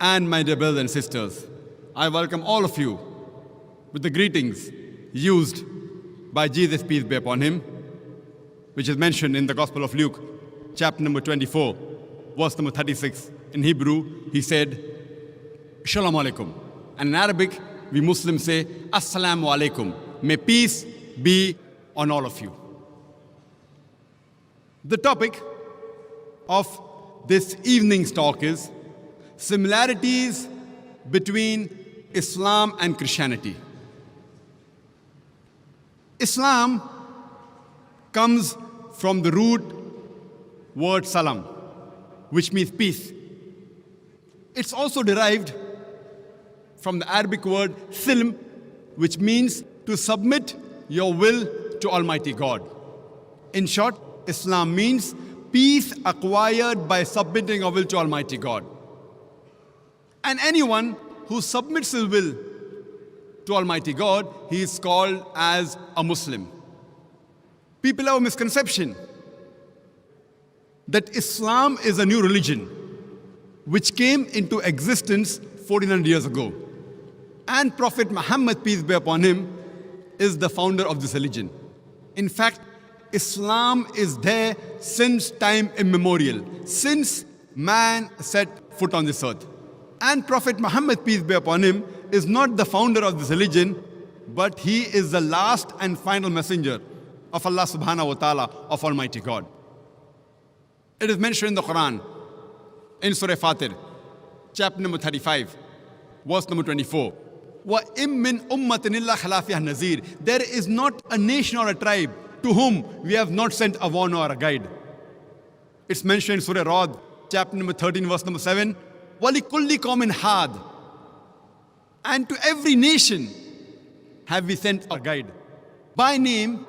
And my dear brothers and sisters, I welcome all of you with the greetings used by Jesus, peace be upon him, which is mentioned in the Gospel of Luke, chapter number 24, verse number 36. In Hebrew, he said, Shalom alaikum. And in Arabic, we Muslims say, Assalamu alaikum. May peace be on all of you. The topic of this evening's talk is similarities between Islam and Christianity. Islam comes from the root word salam, which means peace. It's also derived from the Arabic word silm, which means to submit your will to Almighty God. In short, Islam means peace acquired by submitting our will to Almighty God. And anyone who submits his will to Almighty God, he is called as a Muslim. People have a misconception that Islam is a new religion which came into existence 1400 years ago. And Prophet Muhammad, peace be upon him, is the founder of this religion. In fact, Islam is there since time immemorial, since man set foot on this earth. And Prophet Muhammad, peace be upon him, is not the founder of this religion, but he is the last and final messenger of Allah subhanahu wa ta'ala, of Almighty God. It is mentioned in the Quran, in Surah Fatir, chapter number 35, verse number 24. وَإِم مِّنْ أُمَّةٍ إِلَّا خَلَا فِيهَا نَذِيرٌ. There is not a nation or a tribe to whom we have not sent a warner or a guide. It's mentioned in Surah Ra'd, chapter number 13, verse number 7. وَلِكُلِّ قَوْمٍ هَادٍ. And to every nation have we sent a guide. By name,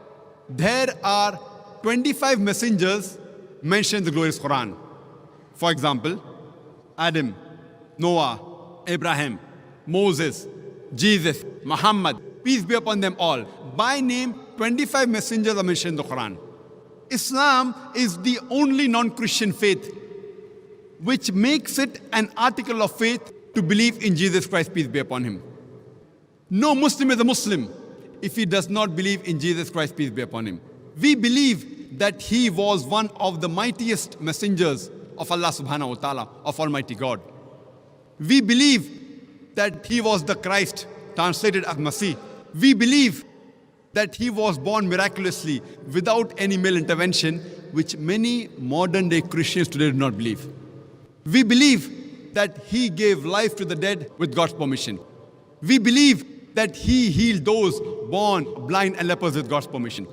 there are 25 messengers mentioned in the glorious Quran. For example, Adam, Noah, Abraham, Moses, Jesus, Muhammad, peace be upon them all. By name, 25 messengers are mentioned in the Quran. Islam is the only non-Christian faith which makes it an article of faith to believe in Jesus Christ, peace be upon him. No Muslim is a Muslim if he does not believe in Jesus Christ, peace be upon him. We believe that he was one of the mightiest messengers of Allah subhanahu wa ta'ala, of Almighty God. We believe that he was the Christ, translated as Masih. We believe that he was born miraculously without any male intervention, which many modern day Christians today do not believe. We believe that he gave life to the dead with God's permission. We believe that he healed those born blind and lepers with God's permission.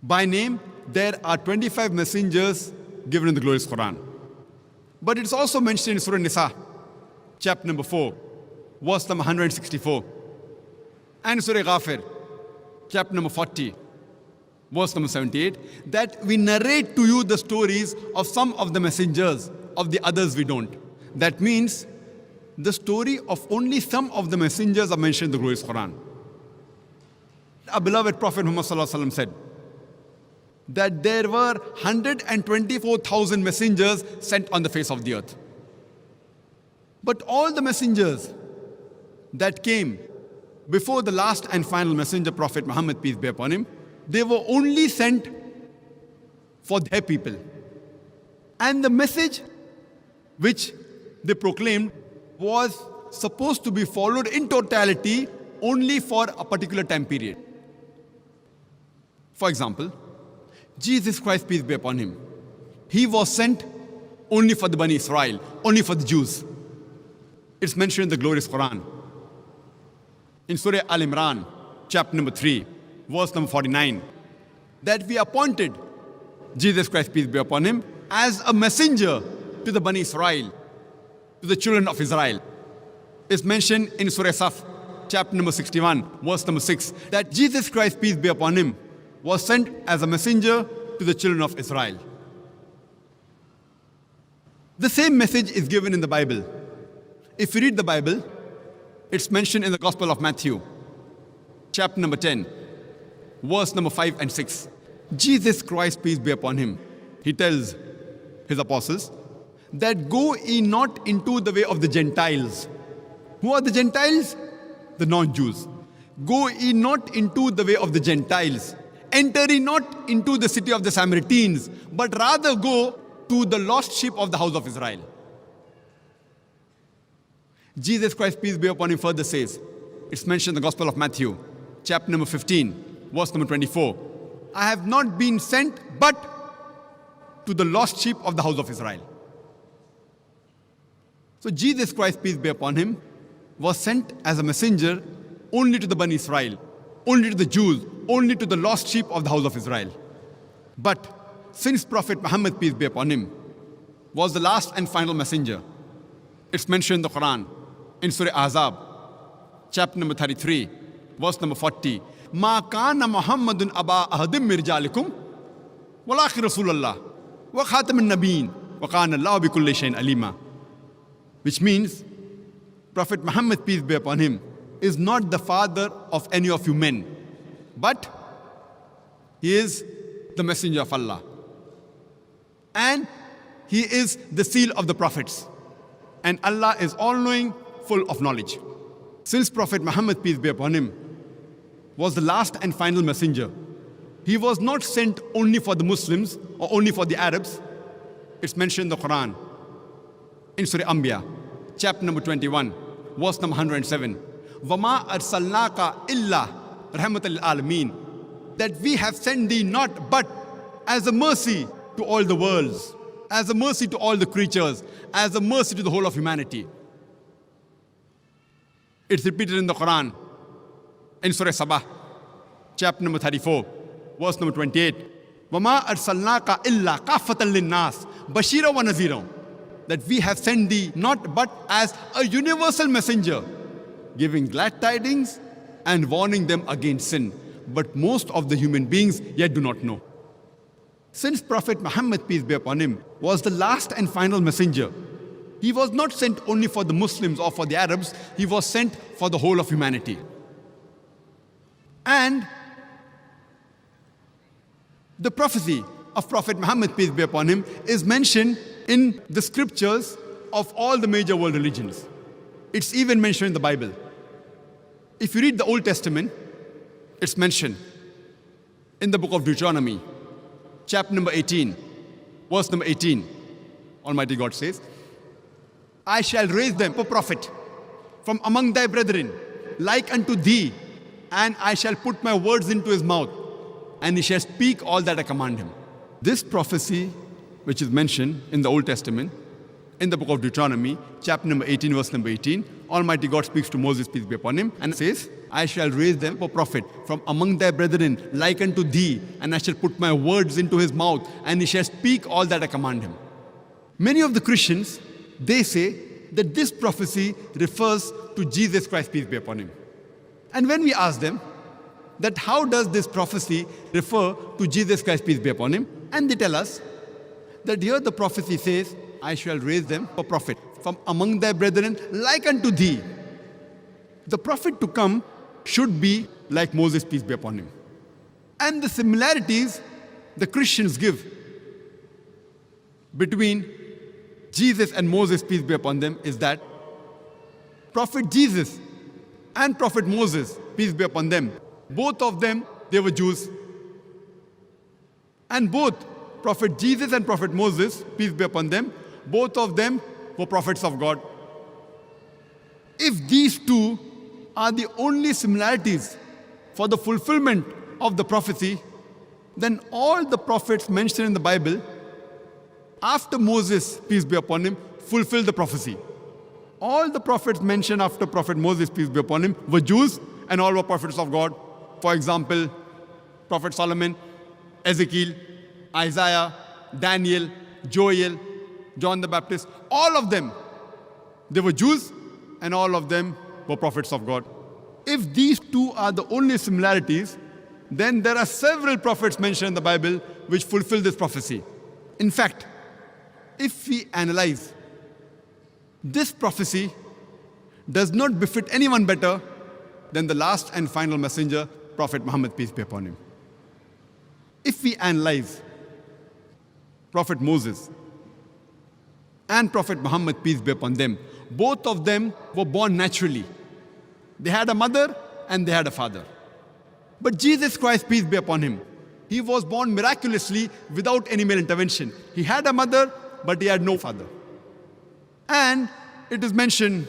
By name, there are 25 messengers given in the glorious Quran. But it's also mentioned in Surah Nisa, chapter number 4, verse number 164. And Surah Ghafir, chapter number 40, verse number 78, that we narrate to you the stories of some of the messengers, of the others we don't. That means the story of only some of the messengers are mentioned in the glorious Quran. Our beloved Prophet Muhammad sallallahu alaihi wasallam said that there were 124,000 messengers sent on the face of the earth. But all the messengers that came before the last and final messenger, Prophet Muhammad, peace be upon him, they were only sent for their people. And the message which they proclaimed was supposed to be followed in totality only for a particular time period. For example, Jesus Christ, peace be upon him, he was sent only for the Bani Israel, only for the Jews. It's mentioned in the glorious Quran. In Surah Al-Imran, chapter number 3, verse number 49, that we appointed Jesus Christ, peace be upon him, as a messenger to the Bani Israel, to the children of Israel. It's mentioned in Surah Saf, chapter number 61, verse number 6, that Jesus Christ, peace be upon him, was sent as a messenger to the children of Israel. The same message is given in the Bible. If you read the Bible, it's mentioned in the Gospel of Matthew, chapter number 10, verse number 5 and 6. Jesus Christ, peace be upon him, he tells his apostles that go ye not into the way of the Gentiles. Who are the Gentiles? The non-Jews. Go ye not into the way of the Gentiles. Enter ye not into the city of the Samaritans, but rather go to the lost sheep of the house of Israel. Jesus Christ, peace be upon him, further says, it's mentioned in the Gospel of Matthew, chapter number 15, verse number 24. I have not been sent but to the lost sheep of the house of Israel. So Jesus Christ, peace be upon him, was sent as a messenger only to the Bani Israel, only to the Jews, only to the lost sheep of the house of Israel. But since Prophet Muhammad, peace be upon him, was the last and final messenger, it's mentioned in the Quran, in Surah Ahzab, chapter number 33, verse number 40. Ma kana Muhammadun aba ahadim min rijalikum walakin Rasulullah wa khatamun nabiyyin wa kana Allahu bi kulli shay'in alima. Which means Prophet Muhammad, peace be upon him, is not the father of any of you men, but he is the messenger of Allah. And he is the seal of the prophets. And Allah is all-knowing, full of knowledge. Since Prophet Muhammad, peace be upon him, was the last and final messenger, he was not sent only for the Muslims or only for the Arabs. It's mentioned in the Quran, in Surah Anbiya, chapter number 21, verse number 107. وَمَا أَرْسَلْنَاكَ إِلَّا رَحْمَةً لِلْعَالَمِينَ. That we have sent thee not but as a mercy to all the worlds, as a mercy to all the creatures, as a mercy to the whole of humanity. It's repeated in the Quran, in Surah Sabah, chapter number 34, verse number 28. وَمَا أَرْسَلْنَاكَ إِلَّا كَافَّةً لِلنَّاسِ بَشِيرًا وَنَذِيرًا. That we have sent thee not but as a universal messenger, giving glad tidings and warning them against sin. But most of the human beings yet do not know. Since Prophet Muhammad, peace be upon him, was the last and final messenger, he was not sent only for the Muslims or for the Arabs, he was sent for the whole of humanity. And the prophecy of Prophet Muhammad, peace be upon him, is mentioned in the scriptures of all the major world religions. It's even mentioned in the Bible. If you read the Old Testament, it's mentioned in the book of Deuteronomy, chapter number 18, verse number 18. Almighty God says, I shall raise them a prophet from among thy brethren, like unto thee, and I shall put my words into his mouth, and he shall speak all that I command him. This prophecy, which is mentioned in the Old Testament, in the book of Deuteronomy, chapter number 18, verse number 18, Almighty God speaks to Moses, peace be upon him, and says, I shall raise them a prophet from among thy brethren, like unto thee, and I shall put my words into his mouth, and he shall speak all that I command him. Many of the Christians, they say that this prophecy refers to Jesus Christ, peace be upon him. And when we ask them that how does this prophecy refer to Jesus Christ, peace be upon him, and they tell us that here the prophecy says, I shall raise them a prophet from among thy brethren, like unto thee. The prophet to come should be like Moses, peace be upon him. And the similarities the Christians give between Jesus and Moses, peace be upon them, is that Prophet Jesus and Prophet Moses, peace be upon them, both of them, they were Jews. And both Prophet Jesus and Prophet Moses, peace be upon them, both of them were prophets of God. If these two are the only similarities for the fulfillment of the prophecy, then all the prophets mentioned in the Bible, after Moses, peace be upon him, fulfilled the prophecy. All the prophets mentioned after Prophet Moses, peace be upon him, were Jews and all were prophets of God. For example, Prophet Solomon, Ezekiel, Isaiah, Daniel, Joel, John the Baptist, all of them, they were Jews and all of them were prophets of God. If these two are the only similarities, then there are several prophets mentioned in the Bible which fulfill this prophecy. In fact, if we analyze, this prophecy does not befit anyone better than the last and final messenger, Prophet Muhammad, peace be upon him. If we analyze Prophet Moses, and Prophet Muhammad, peace be upon them, both of them were born naturally. They had a mother and they had a father. But Jesus Christ, peace be upon him, he was born miraculously without any male intervention. He had a mother, but he had no father. And it is mentioned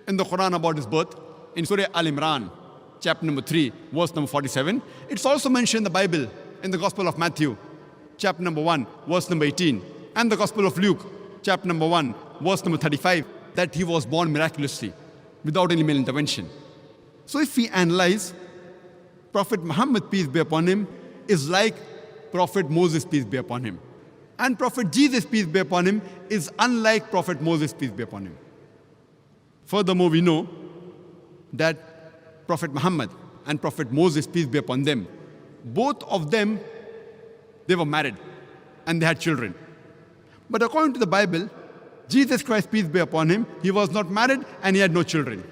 in the Quran about his birth in Surah Al-Imran, chapter number 3, verse number 47. It's also mentioned in the Bible, in the Gospel of Matthew, chapter number 1, verse number 18, and the Gospel of Luke, chapter number 1, verse number 35, that he was born miraculously, without any male intervention. So if we analyze, Prophet Muhammad, peace be upon him, is like Prophet Moses, peace be upon him. And Prophet Jesus, peace be upon him, is unlike Prophet Moses, peace be upon him. Furthermore, we know that Prophet Muhammad and Prophet Moses, peace be upon them, both of them, they were married and they had children. But according to the Bible, Jesus Christ, peace be upon him, he was not married and he had no children.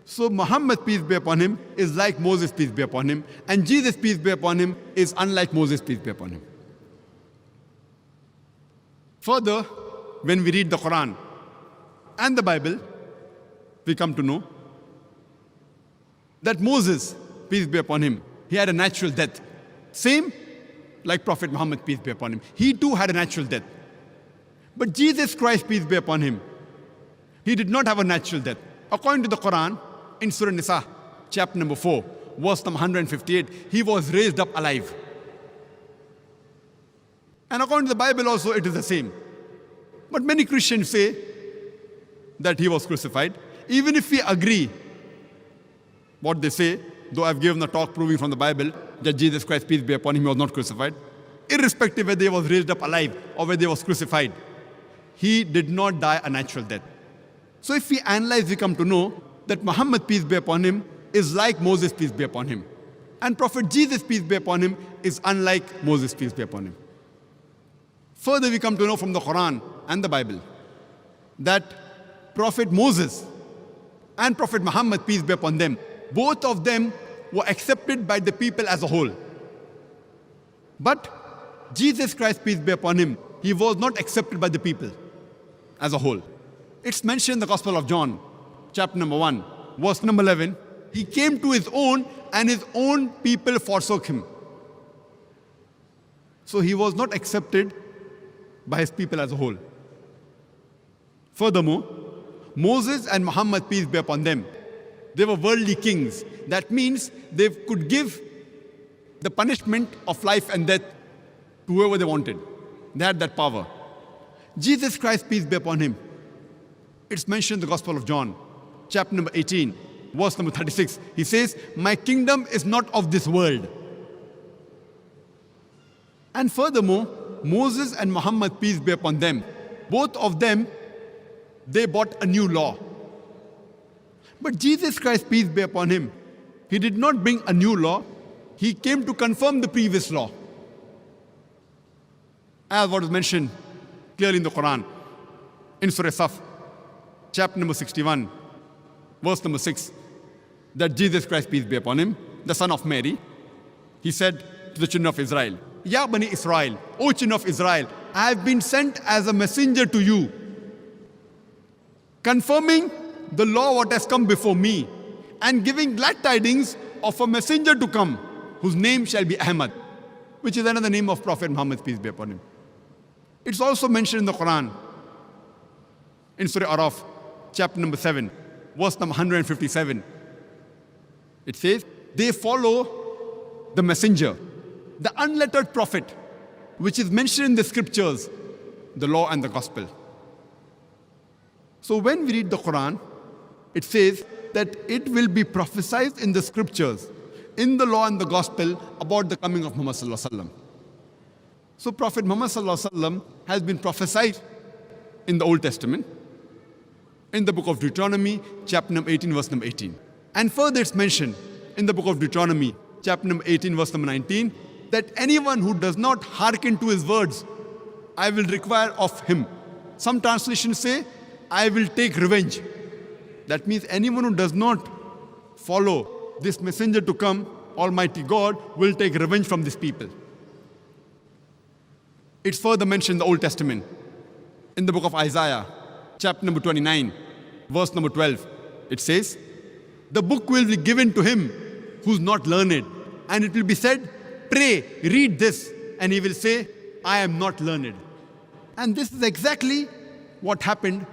So Muhammad, peace be upon him, is like Moses, peace be upon him, and Jesus, peace be upon him, is unlike Moses, peace be upon him. Further, when we read the Quran and the Bible, we come to know that Moses, peace be upon him, he had a natural death. Same like Prophet Muhammad, peace be upon him. He too had a natural death. But Jesus Christ, peace be upon him, he did not have a natural death. According to the Quran, in Surah Nisa, chapter number 4, verse number 158, he was raised up alive. And according to the Bible also, it is the same. But many Christians say that he was crucified. Even if we agree what they say, though I've given a talk proving from the Bible that Jesus Christ, peace be upon him, he was not crucified, irrespective whether he was raised up alive or whether he was crucified, he did not die a natural death. So if we analyze, we come to know that Muhammad, peace be upon him, is like Moses, peace be upon him. And Prophet Jesus, peace be upon him, is unlike Moses, peace be upon him. Further, we come to know from the Quran and the Bible that Prophet Moses and Prophet Muhammad, peace be upon them, both of them were accepted by the people as a whole. But Jesus Christ, peace be upon him, he was not accepted by the people as a whole. It's mentioned in the Gospel of John, chapter number 1, verse number 11. He came to his own and his own people forsook him. So he was not accepted by his people as a whole. Furthermore, Moses and Muhammad, peace be upon them, they were worldly kings. That means they could give the punishment of life and death to whoever they wanted. They had that power. Jesus Christ, peace be upon him, it's mentioned in the Gospel of John, chapter number 18, verse number 36. He says, my kingdom is not of this world. And furthermore, Moses and Muhammad, peace be upon them, both of them, they brought a new law. But Jesus Christ, peace be upon him, he did not bring a new law. He came to confirm the previous law. As what is mentioned clearly in the Quran, in Surah Saf, chapter number 61, verse number 6, that Jesus Christ, peace be upon him, the son of Mary, he said to the children of Israel, Ya Bani Israel, O children of Israel, I have been sent as a messenger to you, confirming the law what has come before me, and giving glad tidings of a messenger to come, whose name shall be Ahmad, which is another name of Prophet Muhammad, peace be upon him. It's also mentioned in the Quran, in Surah Araf, chapter number 7, verse number 157. It says, they follow the messenger, the unlettered prophet, which is mentioned in the scriptures, the law and the gospel. So when we read the Quran, it says that it will be prophesied in the scriptures, in the law and the gospel, about the coming of Muhammad sallallahu alaihi wasallam. So Prophet Muhammad sallallahu alaihi wasallam has been prophesied in the Old Testament, in the book of Deuteronomy, chapter number 18, verse number 18. And further it's mentioned in the book of Deuteronomy, chapter number 18, verse number 19, that anyone who does not hearken to his words, I will require of him. Some translations say, I will take revenge. That means anyone who does not follow this messenger to come, Almighty God will take revenge from these people. It's further mentioned in the Old Testament, In the book of Isaiah, chapter number 29, verse number 12, it says, the book will be given to him who's not learned, and it will be said, pray, read this, and he will say, I am not learned. And this is exactly what happened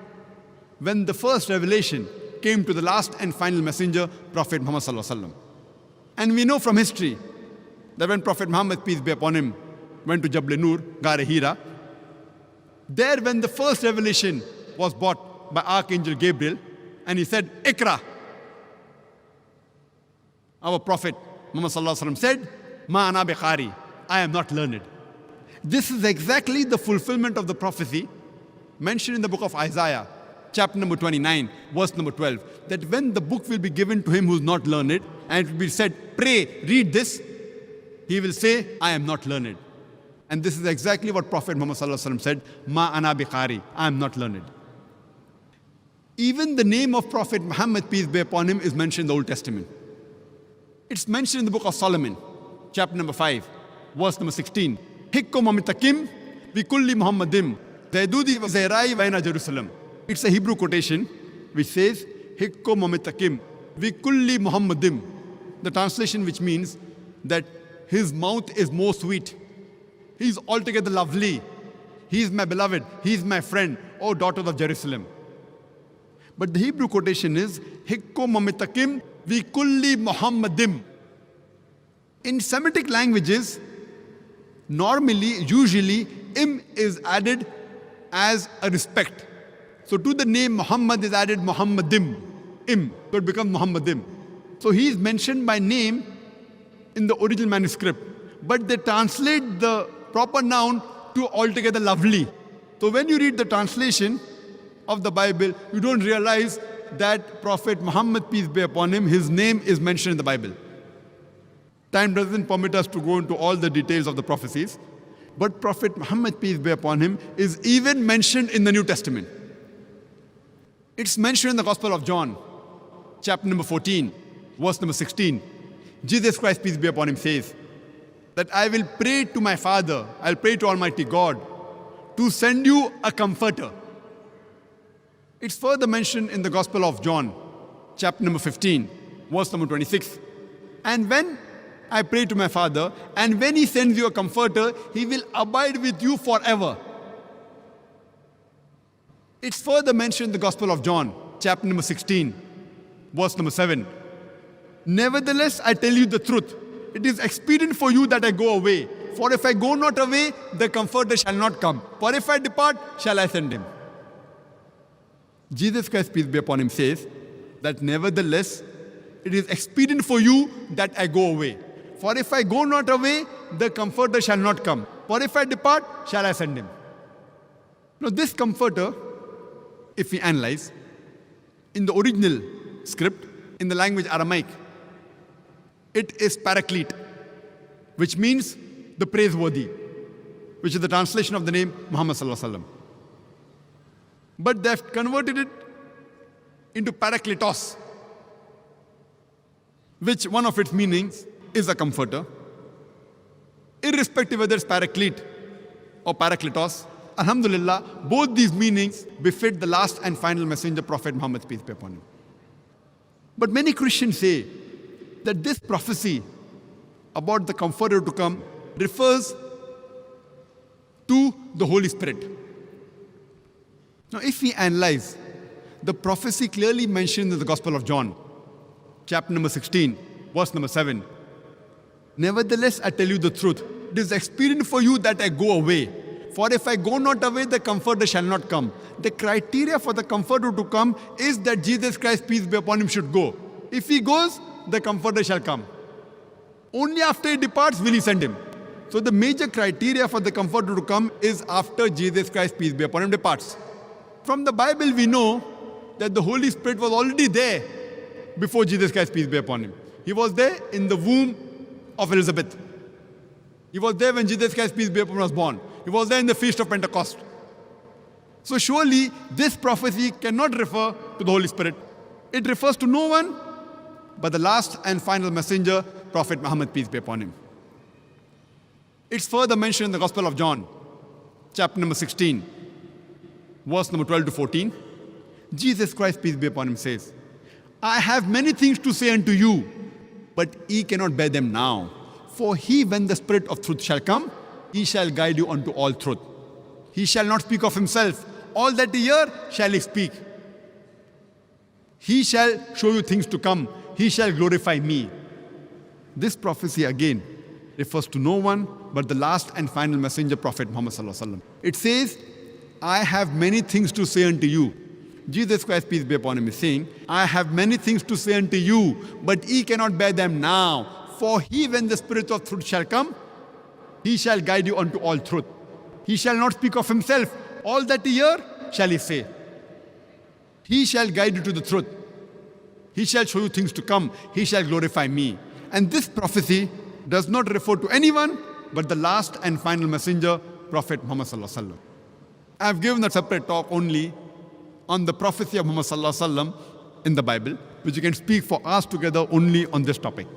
when the first revelation came to the last and final messenger, Prophet Muhammad sallallahu alaihi wasallam. And we know from history that when Prophet Muhammad, peace be upon him, went to Jabal Nur, Ghar-e Hira, there when the first revelation was brought by Archangel Gabriel, and he said, Ikra. Our Prophet Muhammad sallallahu alaihi wasallam said, Ma ana biqari, I am not learned. This is exactly the fulfillment of the prophecy mentioned in the book of Isaiah, chapter number 29, verse number 12, that when the book will be given to him who is not learned, and it will be said, pray, read this, he will say, I am not learned. And this is exactly what Prophet Muhammad sallallahu alaihi wasallam said, Ma ana biqari, I am not learned. Even the name of Prophet Muhammad, peace be upon him, is mentioned in the Old Testament. It's mentioned in the book of Solomon, chapter number 5, verse number 16. Hikko mamitakim bikulli Muhammadim zaydudi wa zairai vaina Jerusalem. It's a Hebrew quotation which says, Hikko mamitakim bikulli Muhammadim. The translation which means that his mouth is more sweet. He's altogether lovely. He is my beloved. He is my friend, O daughters of Jerusalem. But the Hebrew quotation is, Hikko mamitakim bikulli Muhammadim. In Semitic languages, normally, usually, im is added as a respect. So to the name Muhammad is added Muhammadim, im, so it becomes Muhammadim. So he is mentioned by name in the original manuscript, but they translate the proper noun to altogether lovely. So when you read the translation of the Bible, you don't realize that Prophet Muhammad, peace be upon him, his name is mentioned in the Bible. Time doesn't permit us to go into all the details of the prophecies, but Prophet Muhammad, peace be upon him, is even mentioned in the New Testament. It's mentioned in the Gospel of John, chapter number 14, verse number 16. Jesus Christ, peace be upon him, says that I will pray to my Father, I'll pray to Almighty God to send you a comforter. It's further mentioned in the Gospel of John, chapter number 15, verse number 26. And when I pray to my Father, and when he sends you a comforter, he will abide with you forever. It's further mentioned in the Gospel of John, chapter number 16, verse number 7. Nevertheless, I tell you the truth. It is expedient for you that I go away. For if I go not away, the comforter shall not come. For if I depart, shall I send him. Jesus Christ, peace be upon him, says that nevertheless, it is expedient for you that I go away. For if I go not away, the comforter shall not come. For if I depart, shall I send him. Now this comforter, if we analyze, in the original script, in the language Aramaic, it is paraclete, which means the praiseworthy, which is the translation of the name Muhammad sallallahu alaihi wasallam. But they have converted it into parakletos, which one of its meanings is a comforter. Irrespective whether it's paraclete or parakletos, alhamdulillah, both these meanings befit the last and final messenger, Prophet Muhammad, peace be upon him. But many Christians say that this prophecy about the comforter to come refers to the Holy Spirit. Now, if we analyze the prophecy clearly mentioned in the Gospel of John, chapter number 16, verse number 7. Nevertheless, I tell you the truth. It is expedient for you that I go away. For if I go not away, the comforter shall not come. The criteria for the comforter to come is that Jesus Christ, peace be upon him, should go. If he goes, the comforter shall come. Only after he departs will he send him. So the major criteria for the comforter to come is after Jesus Christ, peace be upon him, departs. From the Bible, we know that the Holy Spirit was already there before Jesus Christ, peace be upon him. He was there in the womb of Elizabeth. He was there when Jesus Christ, peace be upon him, was born. He was there in the Feast of Pentecost. So surely this prophecy cannot refer to the Holy Spirit. It refers to no one but the last and final messenger, Prophet Muhammad, peace be upon him. It's further mentioned in the Gospel of John, chapter number 16, verse number 12 to 14, Jesus Christ, peace be upon him, says, I have many things to say unto you, but ye cannot bear them now. For he, when the Spirit of truth shall come, he shall guide you unto all truth. He shall not speak of himself. All that he hear shall he speak. He shall show you things to come. He shall glorify me. This prophecy again refers to no one but the last and final messenger, Prophet Muhammad sallallahu alaihi wasallam. It says, I have many things to say unto you. Jesus Christ, peace be upon him, is saying, I have many things to say unto you, but ye cannot bear them now. For he, when the Spirit of truth shall come, he shall guide you unto all truth. He shall not speak of himself. All that he hear shall he say. He shall guide you to the truth. He shall show you things to come. He shall glorify me. And this prophecy does not refer to anyone but the last and final messenger, Prophet Muhammad sallallahu alaihi wasallam. I have given a separate talk only on the prophecy of Muhammad sallallahu alaihi wasallam in the Bible, which you can speak for us together only on this topic.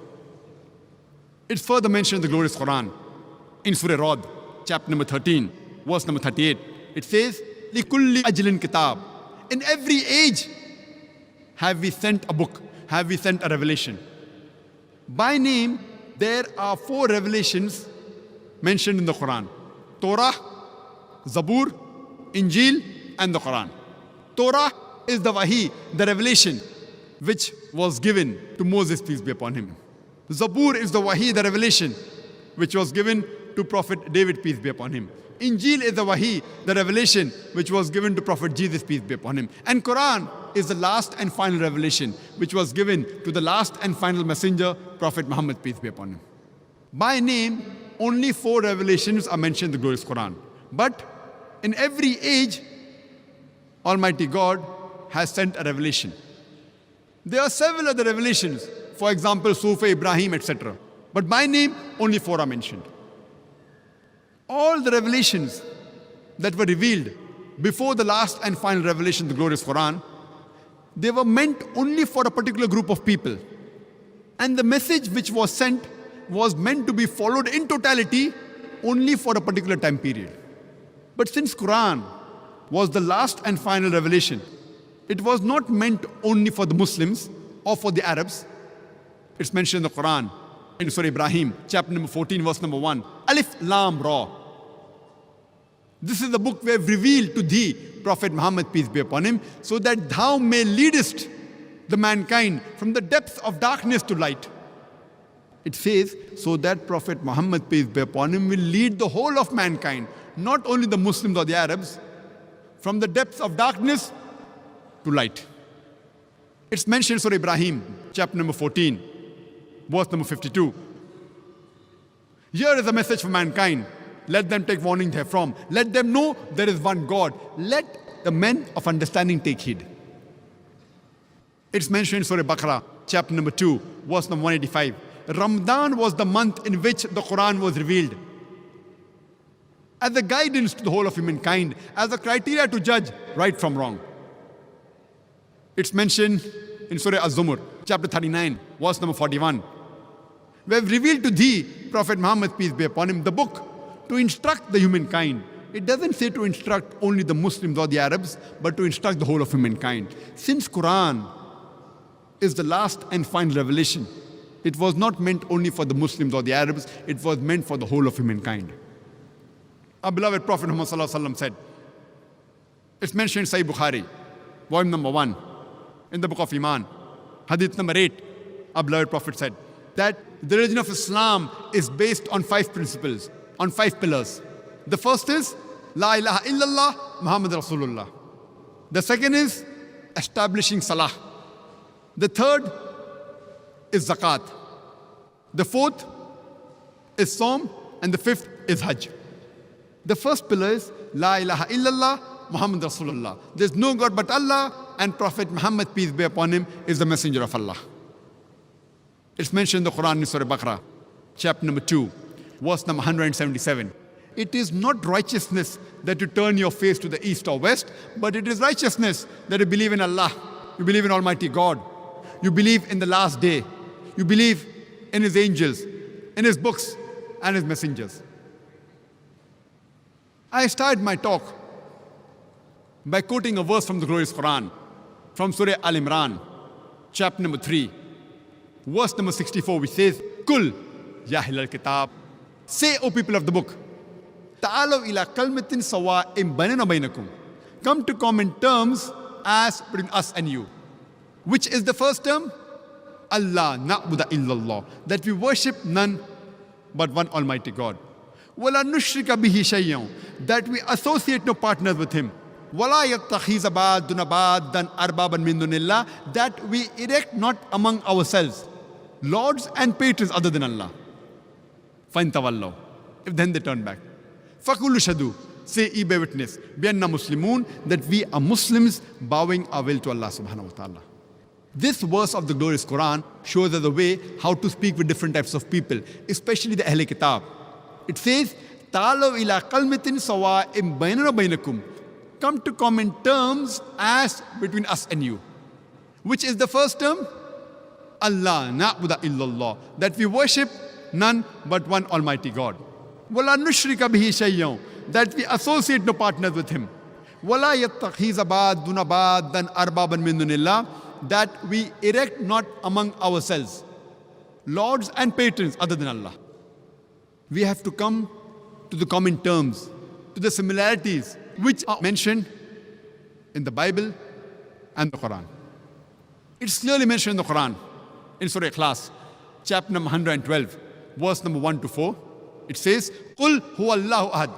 It's further mentioned in the glorious Quran, in Surah Rad, chapter number 13, verse number 38. It says, لِكُلِّ أَجْلٍ kitab. In every age have we sent a book, have we sent a revelation. By name, there are 4 revelations mentioned in the Quran: Torah, Zabur, Injil, and the Quran. Torah is the Wahi, the revelation, which was given to Moses, peace be upon him. Zabur is the Wahi, the revelation, which was given to Prophet David, peace be upon him. Injil is the Wahi, the revelation, which was given to Prophet Jesus, peace be upon him. And Quran is the last and final revelation, which was given to the last and final messenger, Prophet Muhammad, peace be upon him. By name, only 4 revelations are mentioned in the glorious Quran. But in every age, Almighty God has sent a revelation. There are several other revelations, for example, Sufa, Ibrahim, etc. But by name, only 4 are mentioned. All the revelations that were revealed before the last and final revelation, the glorious Quran, they were meant only for a particular group of people. And the message which was sent was meant to be followed in totality only for a particular time period. But since Quran was the last and final revelation, it was not meant only for the Muslims or for the Arabs. It's mentioned in the Quran, in Surah Ibrahim, chapter number 14, verse number 1. Alif Lam Ra. This is the book we have revealed to thee, Prophet Muhammad, peace be upon him, so that thou may leadest the mankind from the depths of darkness to light. It says, so that Prophet Muhammad, peace be upon him, will lead the whole of mankind, not only the Muslims or the Arabs, from the depths of darkness to light. It's mentioned in Surah Ibrahim, chapter number 14, verse number 52. Here is a message for mankind. Let them take warning therefrom. Let them know there is one God. Let the men of understanding take heed. It's mentioned in Surah Baqarah, chapter number 2, verse number 185. Ramadan was the month in which the Quran was revealed, as a guidance to the whole of humankind, as a criteria to judge right from wrong. It's mentioned in Surah Az-Zumur, chapter 39, verse number 41. We have revealed to thee, Prophet Muhammad, peace be upon him, the book to instruct the humankind. It doesn't say to instruct only the Muslims or the Arabs, but to instruct the whole of humankind. Since Quran is the last and final revelation, it was not meant only for the Muslims or the Arabs, it was meant for the whole of humankind. Our beloved Prophet Muhammad sallallahu alaihi wasallam said, it's mentioned in Sahih Bukhari, volume number 1, in the book of Iman, hadith number 8, our beloved Prophet said that the religion of Islam is based on 5 principles, on 5 pillars. The first is La ilaha illallah Muhammad Rasulullah. The second is establishing Salah. The third is Zakat. The fourth is Sawm, and the fifth is Hajj. The first pillar is La ilaha illallah Muhammad Rasulullah. There's no God but Allah, and Prophet Muhammad, peace be upon him, is the messenger of Allah. It's mentioned in the Quran in Surah Baqarah, chapter number 2, verse number 177. It is not righteousness that you turn your face to the east or west, but it is righteousness that you believe in Allah, you believe in Almighty God, you believe in the last day, you believe in His angels, in His books and His messengers. I started my talk by quoting a verse from the glorious Quran, from Surah Al Imran, chapter number 3, verse number 64, which says, Kul, ya ahlal kitab, say, O people of the book, ta'alaw ila kalmatin sawa'im bainana bainakum, come to common terms as between us and you. Which is the first term? Allah na'budu illallah, that we worship none but one Almighty God. Wala nushrika bihi shay'an, that we associate no partners with Him. Wala yattakhiza ba'duna ba'dan arbaban min dunillah, that we erect not among ourselves lords and patrons other than Allah. Fain tawallaw, if then they turn back. Fakulu shadu, say ye bear witness, bianna muslimun, that we are Muslims bowing our will to Allah subhanahu wa ta'ala. This verse of the glorious Quran shows us the way how to speak with different types of people, especially the Ahl Kitab. It says, Ta'alaw ila kalmatin sawa'im bainana bainakum, come to common terms as between us and you. Which is the first term? Allah na'budu illallah, that we worship none but one Almighty God. Wala nushrika bihi shay'an, that we associate no partners with Him. Wala yattakhiza ba'duna ba'dan arbaban min dunillah, that we erect not among ourselves lords and patrons other than Allah. We have to come to the common terms, to the similarities which are mentioned in the Bible and the Quran. It's clearly mentioned in the Quran, in Surah Ikhlas, chapter number 112, verse number 1 to 4. It says, Qul huwallahu ahad.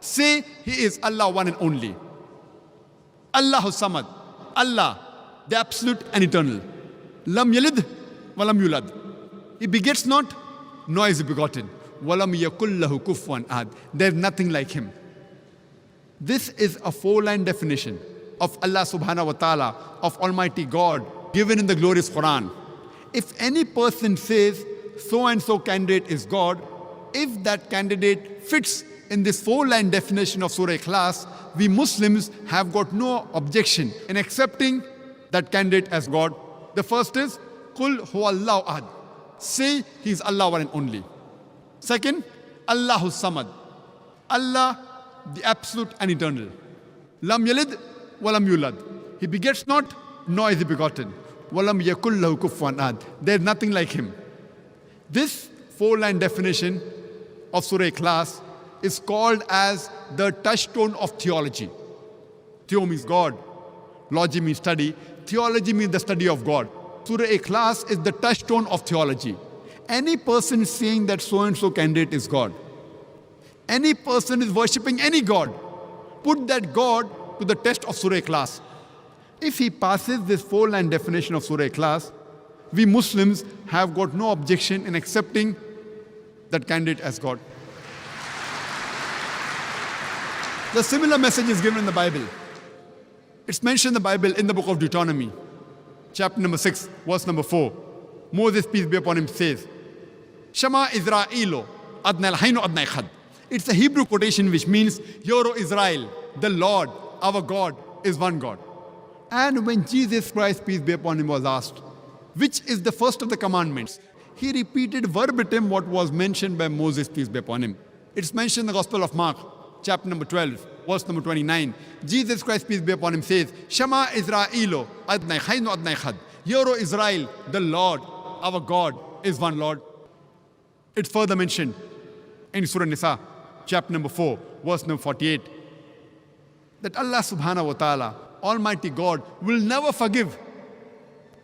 Say, He is Allah one and only. Allahu samad. Allah, the absolute and eternal. Lam yalid wa lam yulad. He begets not, nor is He begotten. Walam yakul lahu kufuwan ahad. There is nothing like Him. This is a 4-line definition of Allah subhanahu wa ta'ala, of Almighty God, given in the glorious Quran. If any person says, so and so candidate is God, if that candidate fits in this 4-line definition of Surah Ikhlas, we Muslims have got no objection in accepting that candidate as God. The first is, Qul huwallahu ahad. Say He is Allah one and only. Second, Allahu samad. Allah, the absolute and eternal. Lam yalid wa lam yulad. He begets not, nor is He begotten. Walam yakul lahu kufuwan ahad. There is nothing like Him. This 4-line definition of Surah Ikhlas is called as the touchstone of theology. Theo means God. Logy means study. Theology means the study of God. Surah Ikhlas is the touchstone of theology. Any person saying that so-and-so candidate is God, any person is worshipping any God, put that God to the test of Surah Ikhlas. If he passes this 4-line definition of Surah Ikhlas, we Muslims have got no objection in accepting that candidate as God. The similar message is given in the Bible. It's mentioned in the Bible in the book of Deuteronomy, chapter number 6, verse number 4. Moses, peace be upon him, says, Shama Israelo, Adna al-Hainu Adna Ikhad. It's a Hebrew quotation which means, Hear, O Israel, the Lord, our God, is one God. And when Jesus Christ, peace be upon him, was asked, which is the first of the commandments, he repeated verbatim what was mentioned by Moses, peace be upon him. It's mentioned in the Gospel of Mark, chapter number 12, verse number 29. Jesus Christ, peace be upon him, says, Shama Israelo, Adna Hainu Adna Ikhad. Hear, O Israel, the Lord, our God, is one Lord. It's further mentioned in Surah Nisa, chapter number 4, verse number 48, that Allah subhanahu wa ta'ala, Almighty God, will never forgive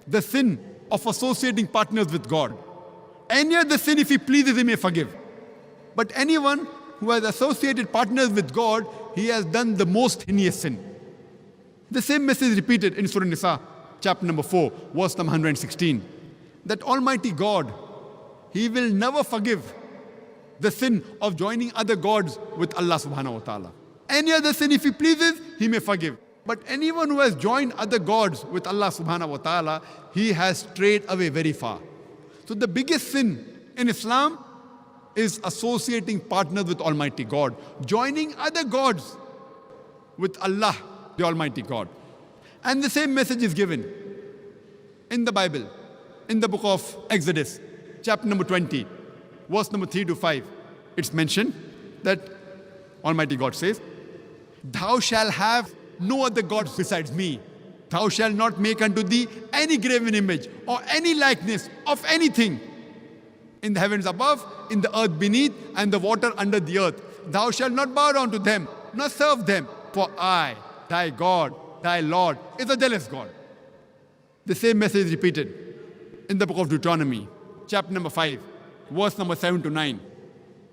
the sin of associating partners with God. Any other sin, if He pleases, He may forgive. But anyone who has associated partners with God, he has done the most heinous sin. The same message is repeated in Surah Nisa, chapter number 4, verse number 116, that Almighty God, He will never forgive the sin of joining other gods with Allah subhanahu wa ta'ala. Any other sin, if He pleases, He may forgive. But anyone who has joined other gods with Allah subhanahu wa ta'ala, he has strayed away very far. So the biggest sin in Islam is associating partners with Almighty God, joining other gods with Allah, the Almighty God. And the same message is given in the Bible, in the book of Exodus, chapter number 20, verse number 3 to 5. It's mentioned that Almighty God says, Thou shalt have no other gods besides me. Thou shalt not make unto thee any graven image or any likeness of anything in the heavens above, in the earth beneath, and the water under the earth. Thou shalt not bow down to them, nor serve them, for I, thy God, thy Lord, is a jealous God. The same message is repeated in the book of Deuteronomy, chapter number 5, verse number 7 to 9.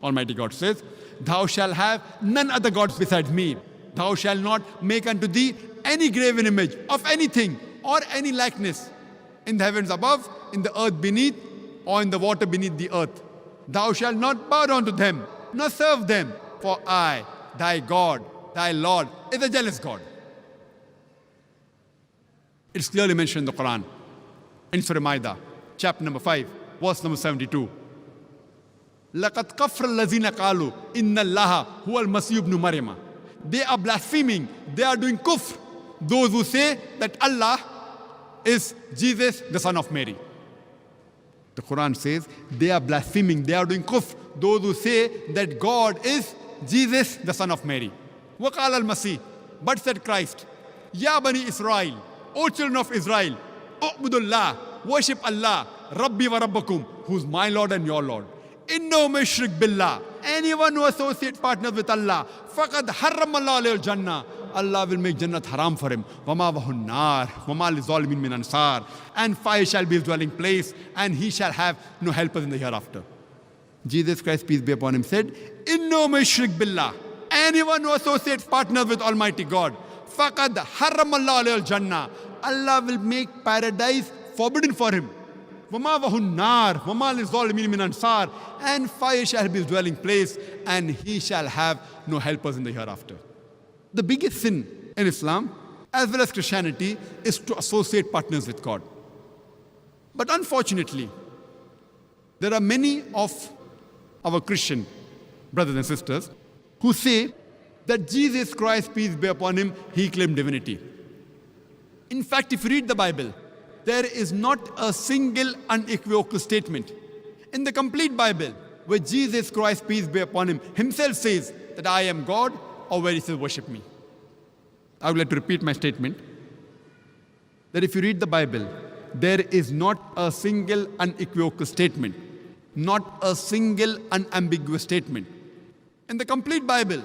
Almighty God says, Thou shalt have none other gods besides me. Thou shalt not make unto thee any graven image of anything or any likeness in the heavens above, in the earth beneath, or in the water beneath the earth. Thou shalt not bow down to them, nor serve them, for I, thy God, thy Lord, is a jealous God. It's clearly mentioned in the Quran, in Surah Ma'idah, chapter number 5, verse number 72. لَقَدْ كَفْرَ الَّذِينَ قَالُوا إِنَّ اللَّهَ هُوَ الْمَسِيحُ ابْنُ مَرْيَمَ. They are blaspheming, they are doing kufr. Those who say that Allah is Jesus, the son of Mary. The Quran says they are blaspheming, they are doing kufr. Those who say that God is Jesus, the son of Mary. وَقَالَ الْمَسِيحُ. But said Christ, Ya Bani Israel, O children of Israel, U'budullah, worship Allah, Rabbi wa Rabbakum, who's my Lord and your Lord. Inno mushrik billah. Anyone who associates partners with Allah, faqad harramallahu alayhi al-jannah. Allah will make Jannat haram for him. Wama wahun nar, wama lizalimin min ansar. And fire shall be his dwelling place, and he shall have no helpers in the hereafter. Jesus Christ, peace be upon him, said, Inno mushrik billah. Anyone who associates partners with Almighty God, faqad harramallahu alayhi al-jannah. Allah will make paradise forbidden for him. وَمَا وَهُ النَّارِ وَمَا لِلظَّالِمِينَ مِنْ أَنصَارٍ. And fire shall be his dwelling place, and he shall have no helpers in the hereafter. The biggest sin in Islam, as well as Christianity, is to associate partners with God. But unfortunately, there are many of our Christian brothers and sisters who say that Jesus Christ, peace be upon him, he claimed divinity. In fact, if you read the Bible, there is not a single unequivocal statement in the complete Bible where Jesus Christ, peace be upon him, himself says that I am God, or where he says worship me. I would like to repeat my statement that if you read the Bible, there is not a single unequivocal statement, not a single unambiguous statement in the complete Bible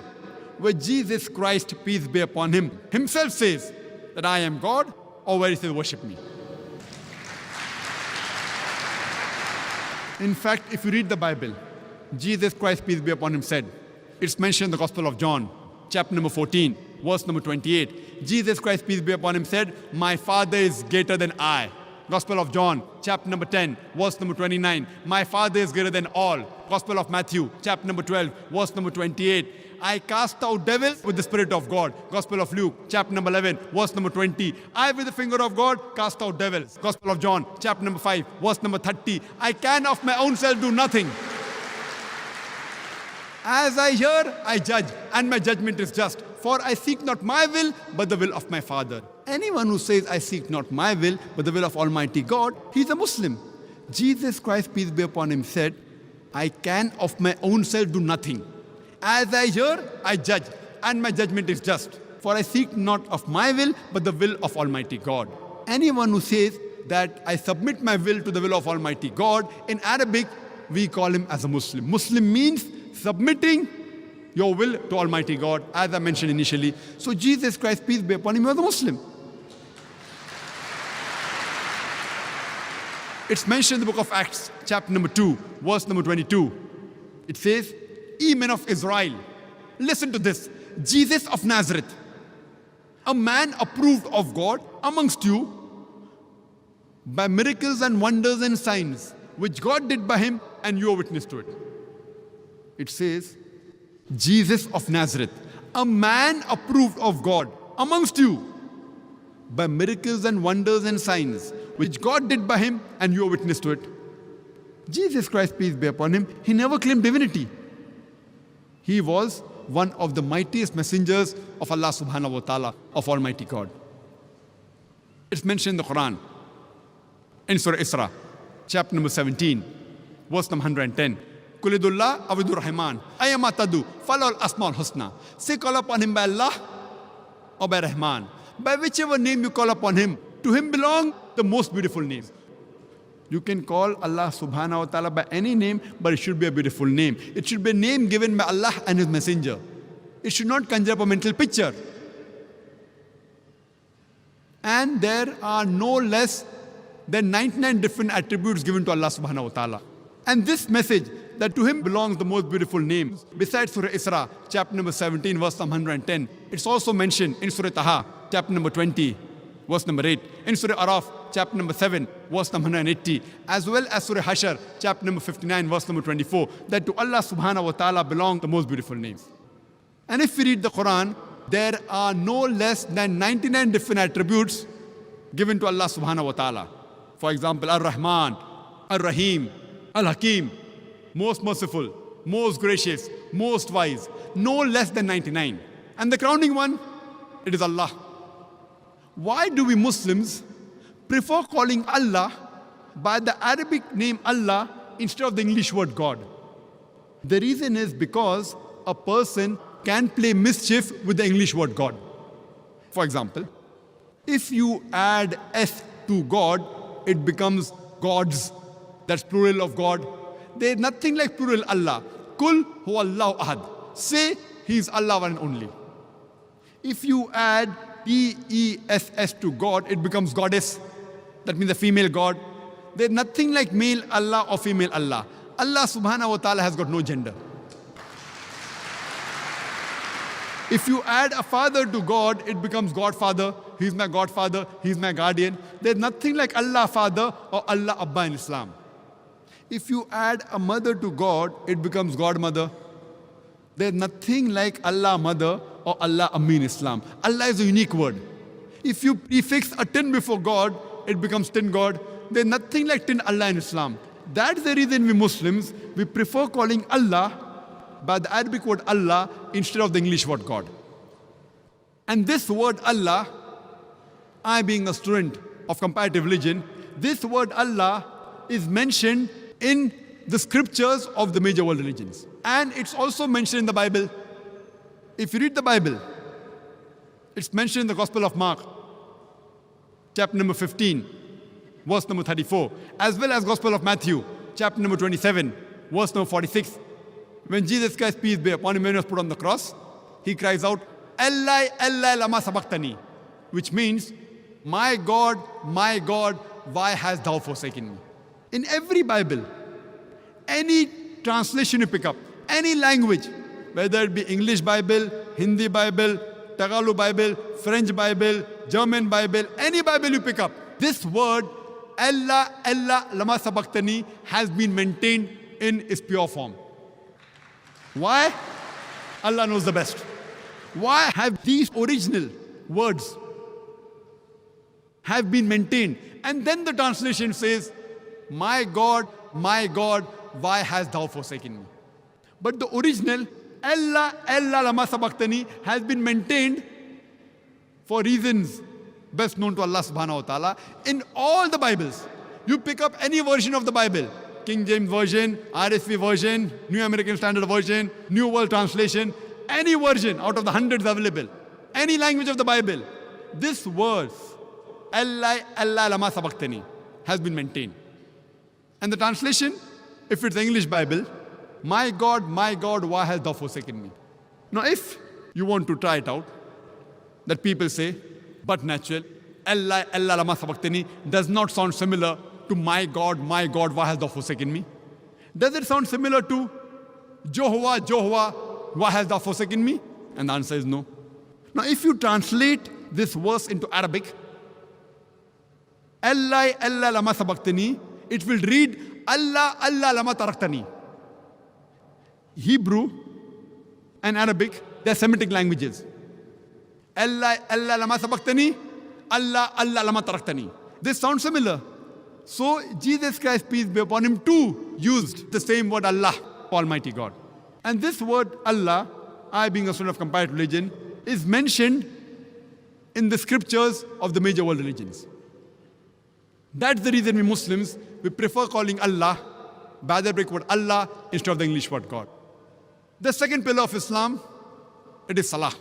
where Jesus Christ, peace be upon him, himself says that I am God, or where he says worship me. In fact, if you read the Bible, Jesus Christ, peace be upon him, said, it's mentioned in the Gospel of John, chapter number 14, verse number 28. Jesus Christ, peace be upon him, said, my Father is greater than I. Gospel of John, chapter number 10, verse number 29. My Father is greater than all. Gospel of Matthew, chapter number 12, verse number 28. I cast out devils with the Spirit of God. Gospel of Luke, chapter number 11, verse number 20. I, with the finger of God, cast out devils. Gospel of John, chapter number 5, verse number 30. I can of my own self do nothing. As I hear, I judge, and my judgment is just. For I seek not my will, but the will of my Father. Anyone who says, I seek not my will, but the will of Almighty God, he's a Muslim. Jesus Christ, peace be upon him, said, I can of my own self do nothing. As I hear, I judge, and my judgment is just. For I seek not of my will, but the will of Almighty God. Anyone who says that I submit my will to the will of Almighty God, in Arabic, we call him as a Muslim. Muslim means submitting your will to Almighty God, as I mentioned initially. So Jesus Christ, peace be upon him, was a Muslim. It's mentioned in the book of Acts, chapter number 2, verse number 22. It says, Ye men of Israel, listen to this. Jesus of Nazareth, a man approved of God amongst you by miracles and wonders and signs, which God did by him, and you are witness to it. It says, Jesus of Nazareth, a man approved of God amongst you by miracles and wonders and signs, which God did by him, and you are witness to it. Jesus Christ, peace be upon him, he never claimed divinity. He was one of the mightiest messengers of Allah subhanahu wa ta'ala, of Almighty God. It's mentioned in the Quran, in Surah Isra, chapter number 17, verse number 110. Kulidullah awidur rahman, ayama tadu, falal asmal husna. Say, call upon him by Allah or by Rahman. By whichever name you call upon Him, to Him belong the most beautiful name. You can call Allah subhanahu wa ta'ala by any name, but it should be a beautiful name. It should be a name given by Allah and His Messenger. It should not conjure up a mental picture. And there are no less than 99 different attributes given to Allah subhanahu wa ta'ala. And this message, that to Him belongs the most beautiful name, besides Surah Isra, chapter number 17, verse number 110, it's also mentioned in Surah Taha, chapter number 20, verse number 8, in Surah Araf, chapter number 7, verse number 180, as well as Surah Hashar, chapter number 59, verse number 24, that to Allah subhanahu wa ta'ala belong the most beautiful names. And if we read the Quran, there are no less than 99 different attributes given to Allah subhanahu wa ta'ala. For example, Ar-Rahman, Ar-Rahim, Al-Hakim, most merciful, most gracious, most wise, no less than 99. And the crowning one, it is Allah. Why do we Muslims prefer calling Allah by the Arabic name Allah instead of the English word God? The reason is because a person can play mischief with the English word God. For example, if you add S to God, it becomes gods. That's plural of God. There's nothing like plural Allah. Kul huwa Allahu ahad. Say He is Allah one and only. If you add E-E-S-S to God, it becomes goddess. That means a female God. There's nothing like male Allah or female Allah. Allah subhanahu wa ta'ala has got no gender. If you add a father to God, it becomes Godfather. He's my Godfather. He's my guardian. There's nothing like Allah Father or Allah Abba in Islam. If you add a mother to God, it becomes Godmother. There's nothing like Allah Mother or Allah Ammi in Islam. Allah is a unique word. If you prefix a tin before God, it becomes tin God. There's nothing like tin Allah in Islam. That's the reason we Muslims, we prefer calling Allah by the Arabic word Allah instead of the English word God. And this word Allah, I being a student of comparative religion, this word Allah is mentioned in the scriptures of the major world religions. And it's also mentioned in the Bible. If you read the Bible, it's mentioned in the Gospel of Mark, chapter number 15, verse number 34, as well as Gospel of Matthew, chapter number 27, verse number 46. When Jesus Christ, peace be upon Him, when He was put on the cross, He cries out, Eli, Eli, lama sabachthani, which means, my God, why hast thou forsaken me? In every Bible, any translation you pick up, any language, whether it be English Bible, Hindi Bible, Tagalog Bible, French Bible, German Bible, any Bible you pick up, this word, Allah, Allah, lama sabachthani, has been maintained in its pure form. Why? Allah knows the best. Why have these original words have been maintained? And then the translation says, my God, why hast thou forsaken me? But the original, Allah, Allah, lama sabachthani, has been maintained for reasons best known to Allah subhanahu wa ta'ala in all the Bibles. You pick up any version of the Bible, King James Version, RSV Version, New American Standard Version, New World Translation, any version out of the hundreds available, any language of the Bible, this verse, Allah, Allah, lama sabachthani, has been maintained. And the translation, if it's the English Bible, my God, why hast thou forsaken me? Now if you want to try it out, that people say, but natural, Allah, Allah, lama sabachthani does not sound similar to my God, why hast thou forsaken me? Does it sound similar to Jehovah, why hast thou forsaken me? And the answer is no. Now if you translate this verse into Arabic, Allah, Allah, lama sabachthani, it will read Allah, Allah, lama taraktani. Hebrew and Arabic, they are Semitic languages. Allah, Allah, lama sabachthani, Allah, Allah, lama taraktani. They sound similar. So Jesus Christ, peace be upon Him, too used the same word Allah, Almighty God. And this word Allah, I being a student of comparative religion, is mentioned in the scriptures of the major world religions. That's the reason we Muslims, we prefer calling Allah by the Arabic word Allah instead of the English word God. The second pillar of Islam, it is Salah.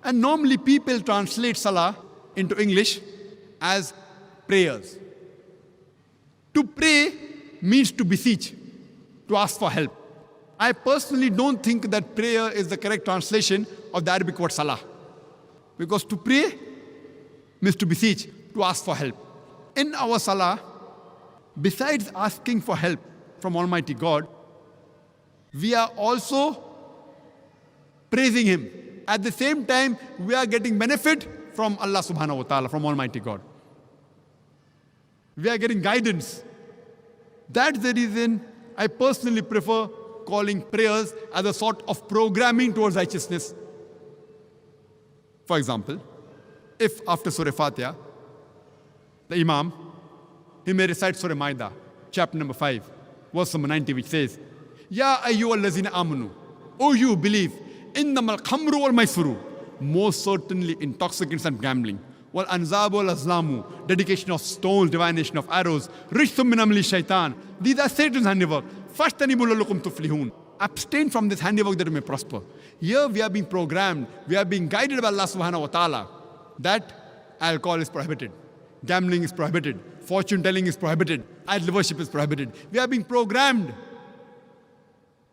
And normally people translate salah into English as prayers. To pray means to beseech, to ask for help. I personally don't think that prayer is the correct translation of the Arabic word salah. Because to pray means to beseech, to ask for help. In our salah, besides asking for help from Almighty God, we are also praising Him. At the same time, we are getting benefit from Allah subhanahu wa ta'ala, from Almighty God. We are getting guidance. That's the reason I personally prefer calling prayers as a sort of programming towards righteousness. For example, if after Surah Fatiha, the Imam, he may recite Surah Maida, chapter number 5, verse number 90, which says, Ya ayyuhal lazina amanu, O you believe, innamal khamru wal maisuru, most certainly intoxicants and gambling, wal anzabu wal azlamu, dedication of stones, divination of arrows, rishthum min amali shaitan, these are Satan's handiwork. Fashtanibu la'allakum tuflihun. Abstain from this handiwork that you may prosper. Here we are being programmed, we are being guided by Allah subhanahu wa ta'ala that alcohol is prohibited, gambling is prohibited, fortune telling is prohibited, idol worship is prohibited. We are being programmed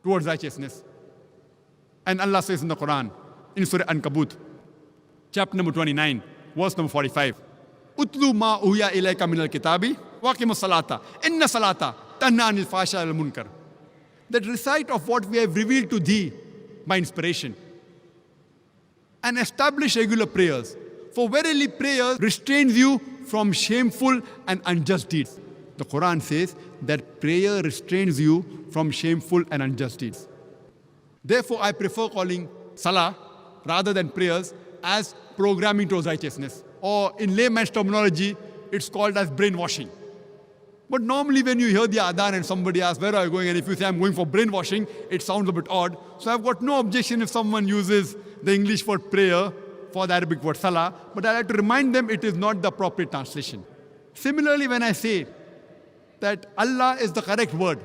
towards righteousness. And Allah says in the Quran, in Surah Ankabut, chapter number 29, verse number 45, Utlu ma uhiya ilayka min al-kitabi, waqimus salata, inna salata, tanha anil fasha al munkar. That recite of what we have revealed to thee by inspiration. And establish regular prayers. For verily prayer restrains you from shameful and unjust deeds. The Quran says that prayer restrains you from shameful and unjust deeds. Therefore, I prefer calling salah rather than prayers as programming towards righteousness. Or in layman's terminology, it's called as brainwashing. But normally when you hear the adhan and somebody asks, where are you going? And if you say, I'm going for brainwashing, it sounds a bit odd. So I've got no objection if someone uses the English word prayer for the Arabic word salah. But I like to remind them it is not the appropriate translation. Similarly, when I say that Allah is the correct word,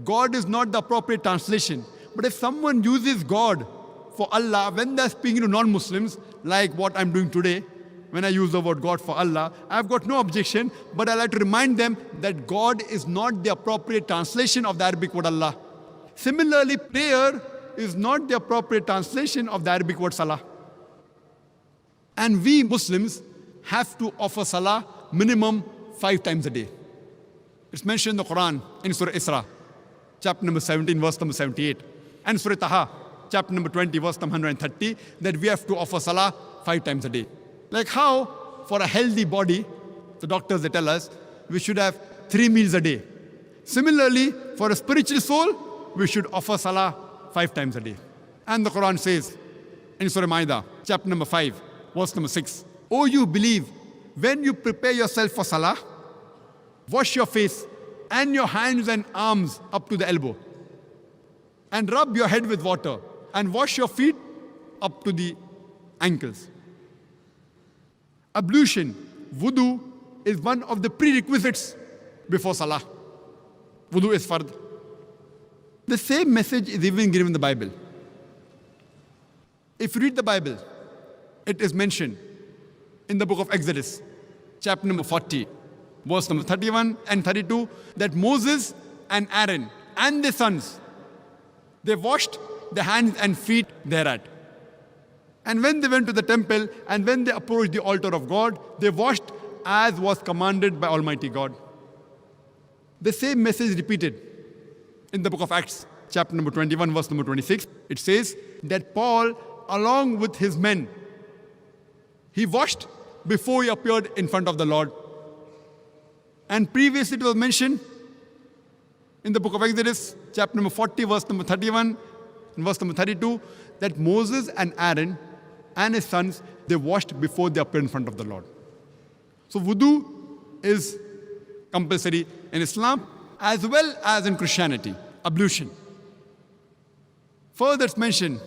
God is not the appropriate translation. But if someone uses God for Allah when they're speaking to non-Muslims, like what I'm doing today, when I use the word God for Allah, I've got no objection, but I like to remind them that God is not the appropriate translation of the Arabic word Allah. Similarly, prayer is not the appropriate translation of the Arabic word salah. And we Muslims have to offer salah minimum 5 times a day. It's mentioned in the Quran in Surah Isra, chapter number 17, verse number 78. And Surah Taha, chapter number 20, verse number 130, that we have to offer salah 5 times a day. Like how, for a healthy body, the doctors, they tell us, we should have 3 meals a day. Similarly, for a spiritual soul, we should offer salah 5 times a day. And the Quran says, in Surah Maida, chapter number 5, verse number 6, O you believe, when you prepare yourself for salah, wash your face and your hands and arms up to the elbow, and rub your head with water, and wash your feet up to the ankles. Ablution, wudu, is one of the prerequisites before salah. Wudu is fard. The same message is even given in the Bible. If you read the Bible, it is mentioned in the book of Exodus, chapter number 40, verse number 31 and 32, that Moses and Aaron and their sons, they washed their hands and feet thereat. And when they went to the temple and when they approached the altar of God, they washed as was commanded by Almighty God. The same message repeated in the book of Acts, chapter number 21, verse number 26. It says that Paul, along with his men, he washed before he appeared in front of the Lord. And previously it was mentioned in the book of Exodus, chapter number 40, verse number 31 and verse number 32, that Moses and Aaron and his sons, they washed before they appeared in front of the Lord. So wudu is compulsory in Islam as well as in Christianity, ablution. Further it's mentioned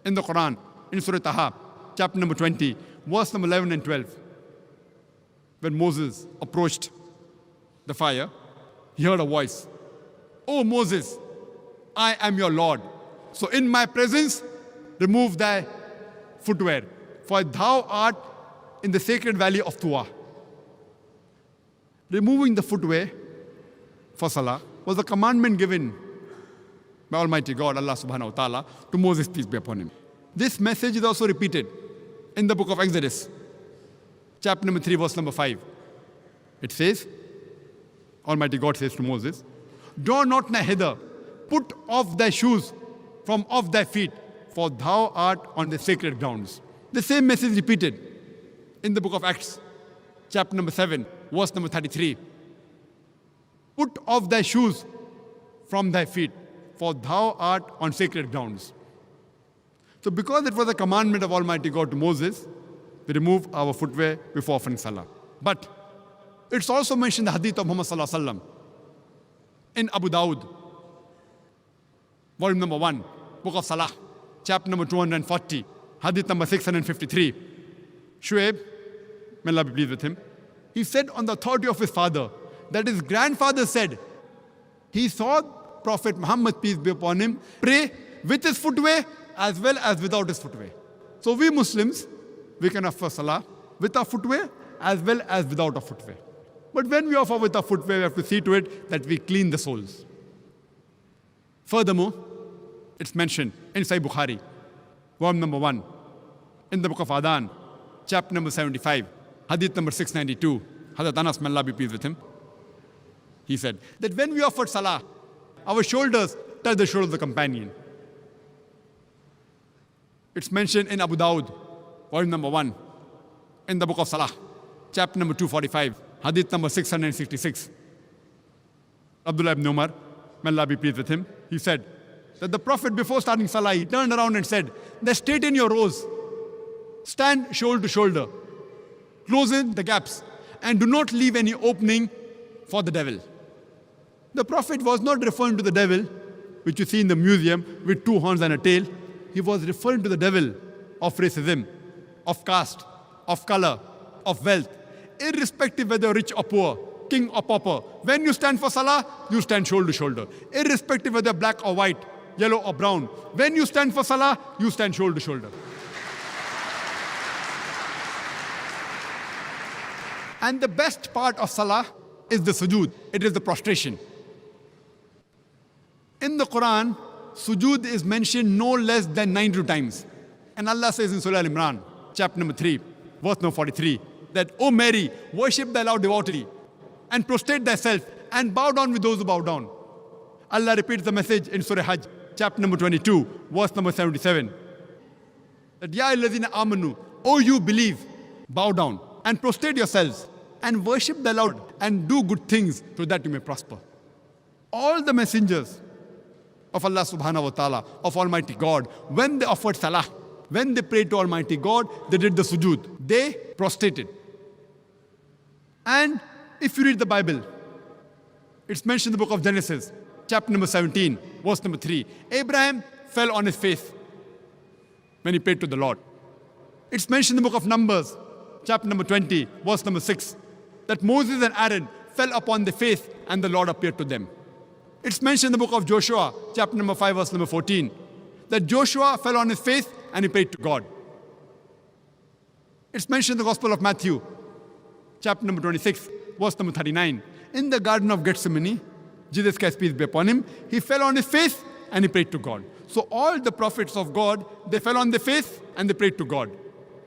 in the Quran, in Surah Taha, chapter number 20, verse number 11 and 12. When Moses approached the fire, he heard a voice, O Moses, I am your Lord. So in my presence, remove thy footwear, for thou art in the sacred valley of Tuwa. Removing the footwear for salah was a commandment given by Almighty God, Allah subhanahu wa ta'ala, to Moses, peace be upon him. This message is also repeated in the book of Exodus, chapter number 3, verse number 5. It says, Almighty God says to Moses, draw not nigh hither, put off thy shoes from off thy feet, for thou art on the sacred grounds. The same message repeated in the book of Acts, chapter number 7, verse number 33. Put off thy shoes from thy feet, for thou art on sacred grounds. So because it was a commandment of Almighty God to Moses, we remove our footwear before offering salah. But it's also mentioned in the hadith of Muhammad sallallahu alaihi wasallam in Abu Dawud, volume number 1, book of Salah, chapter number 240, hadith number 653. Shuaib, may Allah be pleased with him, he said on the authority of his father that his grandfather said he saw Prophet Muhammad, peace be upon him, pray with his footwear as well as without his footwear. So we Muslims, we can offer salah with our footwear as well as without our footwear. But when we offer with our footwear, we have to see to it that we clean the soles. Furthermore, it's mentioned in Sahih Bukhari, volume number 1, in the book of Adhan, chapter number 75, hadith number 692, Hazrat Anas, may Allah be pleased with him. He said that when we offered salah, our shoulders touch the shoulder of the companion. It's mentioned in Abu Dawud, volume number 1, in the book of Salah, chapter number 245, hadith number 666. Abdullah ibn Umar, may Allah be pleased with him, he said that the Prophet, before starting salah, he turned around and said that straighten your rows, stand shoulder to shoulder, close in the gaps, and do not leave any opening for the devil. The Prophet was not referring to the devil, which you see in the museum with 2 horns and a tail. He was referring to the devil of racism, of caste, of color, of wealth, irrespective whether rich or poor, king or pauper. When you stand for salah, you stand shoulder to shoulder, irrespective whether black or white, yellow or brown. When you stand for salah, you stand shoulder to shoulder. And the best part of salah is the sujood. It is the prostration. In the Quran, sujood is mentioned no less than 92 times. And Allah says in Surah Al-Imran, chapter number 3, verse number 43, that, O Mary, worship thy Lord devoutly, and prostrate thyself, and bow down with those who bow down. Allah repeats the message in Surah Hajj, chapter number 22, verse number 77. That, Ya ayyuhallazina amanu, O you believe, bow down, and prostrate yourselves, and worship the Lord, and do good things, so that you may prosper. All the messengers of Allah subhanahu wa ta'ala, of Almighty God, when they offered salah, when they prayed to Almighty God, they did the sujood. They prostrated. And if you read the Bible, it's mentioned in the book of Genesis, chapter number 17, verse number 3. Abraham fell on his face when he prayed to the Lord. It's mentioned in the book of Numbers, chapter number 20, verse number 6, that Moses and Aaron fell upon their face and the Lord appeared to them. It's mentioned in the book of Joshua, chapter number 5, verse number 14, that Joshua fell on his face and he prayed to God. It's mentioned in the Gospel of Matthew, chapter number 26, verse number 39. In the Garden of Gethsemane, Jesus Christ, peace be upon him, he fell on his face and he prayed to God. So all the prophets of God, they fell on their face and they prayed to God.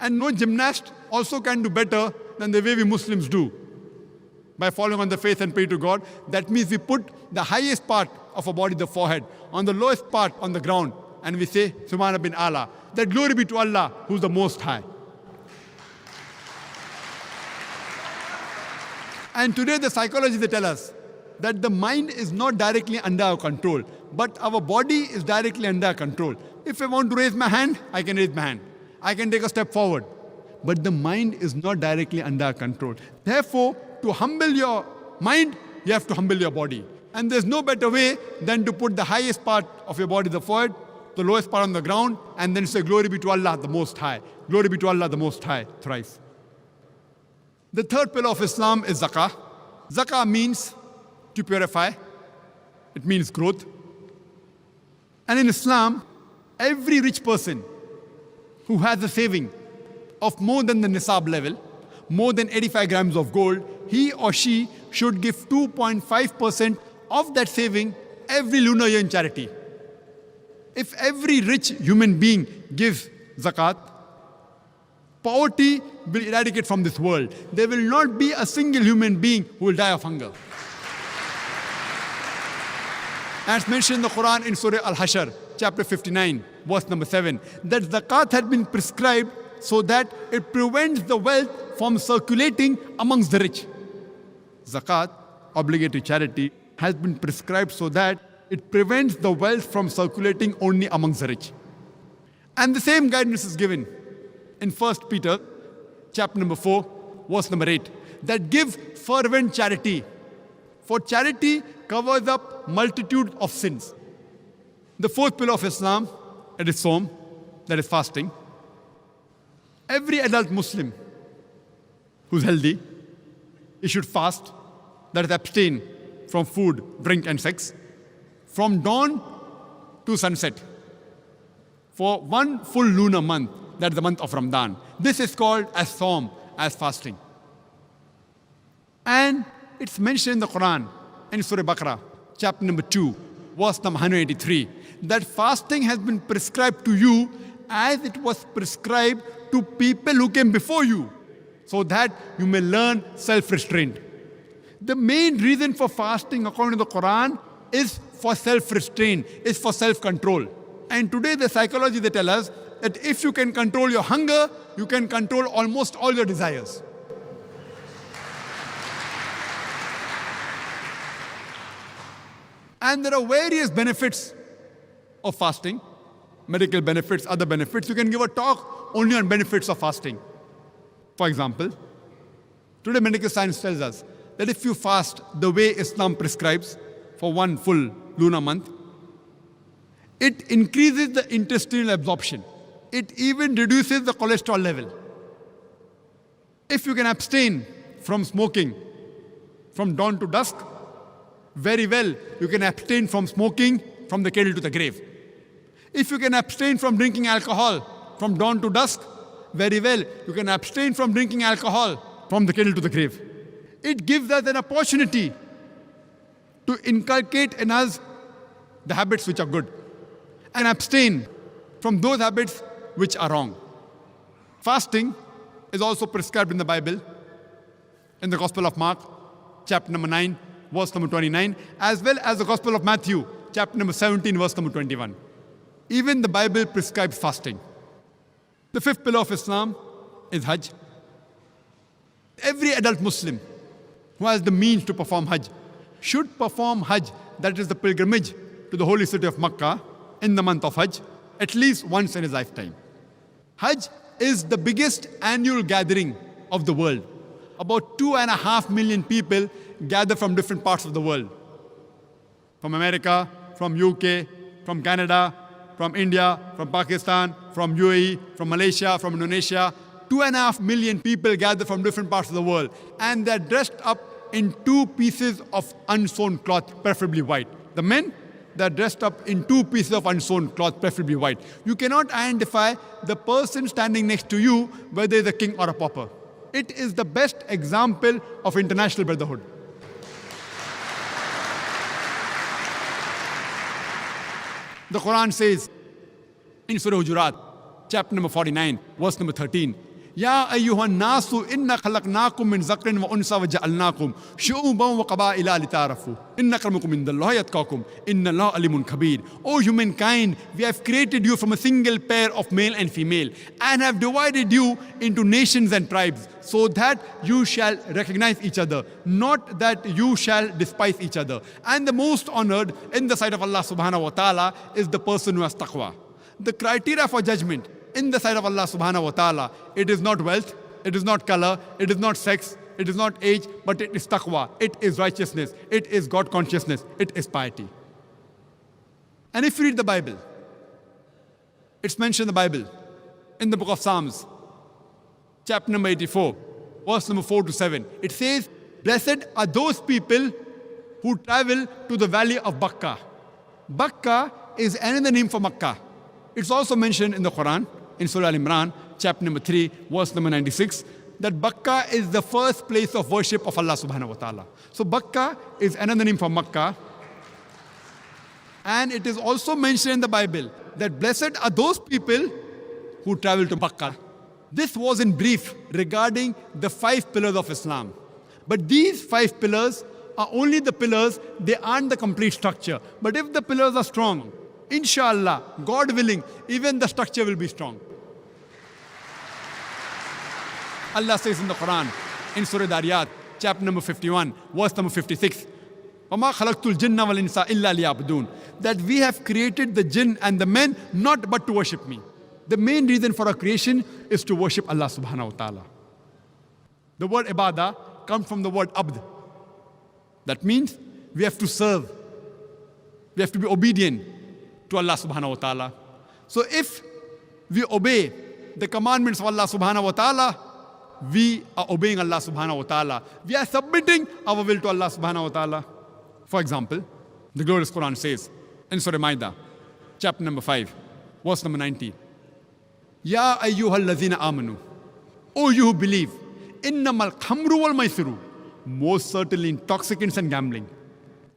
And no gymnast also can do better than the way we Muslims do. By falling on the face and pray to God, that means we put the highest part of our body, the forehead, on the lowest part on the ground, and we say, Subhana bin Allah, that glory be to Allah, who's the Most High. And today the psychologists, they tell us that the mind is not directly under our control, but our body is directly under our control. If I want to raise my hand, I can raise my hand. I can take a step forward. But the mind is not directly under our control. Therefore, to humble your mind, you have to humble your body. And there's no better way than to put the highest part of your body, the forehead, the lowest part on the ground, and then say, glory be to Allah, the Most High. Glory be to Allah, the Most High, thrice. The third pillar of Islam is zakah. Zakah means to purify. It means growth. And in Islam, every rich person who has a saving of more than the nisab level, more than 85 grams of gold, he or she should give 2.5% of that saving every lunar year in charity. If every rich human being gives zakat, poverty will eradicate from this world. There will not be a single human being who will die of hunger. As mentioned in the Quran in Surah Al-Hashr, chapter 59, verse number 7, that zakat had been prescribed so that it prevents the wealth from circulating amongst the rich. Zakat, obligatory charity, has been prescribed so that it prevents the wealth from circulating only amongst the rich. And the same guidance is given in 1 Peter, chapter number 4, verse number 8, that give fervent charity. For charity covers up multitude of sins. The fourth pillar of Islam, it is Sawm, that is fasting. Every adult Muslim who's healthy, he should fast, that is abstain from food, drink and sex, from dawn to sunset, for one full lunar month, that is the month of Ramadan. This is called as Sawm, as fasting. And it's mentioned in the Quran, in Surah Baqarah, chapter number 2, verse number 183, that fasting has been prescribed to you as it was prescribed to people who came before you, so that you may learn self-restraint. The main reason for fasting, according to the Quran, is for self-restraint, is for self-control. And today the psychology, they tell us that if you can control your hunger, you can control almost all your desires. And there are various benefits of fasting, medical benefits, other benefits. You can give a talk only on benefits of fasting. For example, today medical science tells us that if you fast the way Islam prescribes for one full lunar month, it increases the intestinal absorption. It even reduces the cholesterol level. If you can abstain from smoking from dawn to dusk, very well, you can abstain from smoking from the cradle to the grave. If you can abstain from drinking alcohol from dawn to dusk, very well, you can abstain from drinking alcohol from the cradle to the grave. It gives us an opportunity to inculcate in us the habits which are good and abstain from those habits which are wrong. Fasting is also prescribed in the Bible, in the Gospel of Mark, chapter number 9, verse number 29, as well as the Gospel of Matthew, chapter number 17, verse number 21. Even the Bible prescribes fasting. The fifth pillar of Islam is Hajj. Every adult Muslim who has the means to perform Hajj should perform Hajj, that is the pilgrimage to the holy city of Makkah in the month of Hajj, at least once in his lifetime. Hajj is the biggest annual gathering of the world. About 2.5 million people gather from different parts of the world. From America, from UK, from Canada, from India, from Pakistan, from UAE, from Malaysia, from Indonesia. 2.5 million people gather from different parts of the world. And they're dressed up in two pieces of unsewn cloth, preferably white. The men, they're dressed up in two pieces of unsewn cloth, preferably white. You cannot identify the person standing next to you, whether he's a king or a pauper. It is the best example of international brotherhood. The Quran says in Surah Hujurat, chapter number 49, verse number 13, Ya ayyuhan nasu inna khalaqnakum min zakrin wa unsa wa ja'alnakum shu'uban wa qaba'ila lita'arafu inna akramakum indallahi atqakum inna Allaha alimun khabir. O humankind, we have created you from a single pair of male and female and have divided you into nations and tribes so that you shall recognize each other, not that you shall despise each other. And the most honored in the sight of Allah subhanahu wa ta'ala is the person who has taqwa. The criteria for judgment in the sight of Allah subhanahu wa ta'ala, it is not wealth, it is not color, it is not sex, it is not age, but it is taqwa, it is righteousness, it is God consciousness, it is piety. And if you read the Bible, it's mentioned in the Bible, in the book of Psalms, chapter number 84, verse number 4 to 7. It says, blessed are those people who travel to the valley of Bakka. Bakka is another name for Makkah. It's also mentioned in the Quran, in Surah Al-Imran, chapter number 3, verse number 96, that Bakka is the first place of worship of Allah subhanahu wa ta'ala. So Bakka is another name for Makkah. And it is also mentioned in the Bible that blessed are those people who travel to Bakka. This was in brief regarding the 5 pillars of Islam. But these 5 pillars are only the pillars, they aren't the complete structure. But if the pillars are strong, inshallah, God willing, even the structure will be strong. Allah says in the Quran, in Surah Dariyat, chapter number 51, verse number 56, وَمَا خَلَقْتُ الْجِنَّ وَالْإِنسَ إِلَّا لِيَعْبُدُونَ, that we have created the jinn and the men not but to worship me. The main reason for our creation is to worship Allah subhanahu wa ta'ala. The word ibadah comes from the word abd. That means we have to serve. We have to be obedient to Allah subhanahu wa ta'ala. So if we obey the commandments of Allah subhanahu wa ta'ala, we are obeying Allah subhanahu wa ta'ala. We are submitting our will to Allah subhanahu wa ta'ala. For example, the glorious Quran says in Surah Ma'idah, chapter number 5, verse number 90, Ya ayyuhal lazina amanu, O you who believe, innamal khamru wal maisiru, most certainly intoxicants and gambling,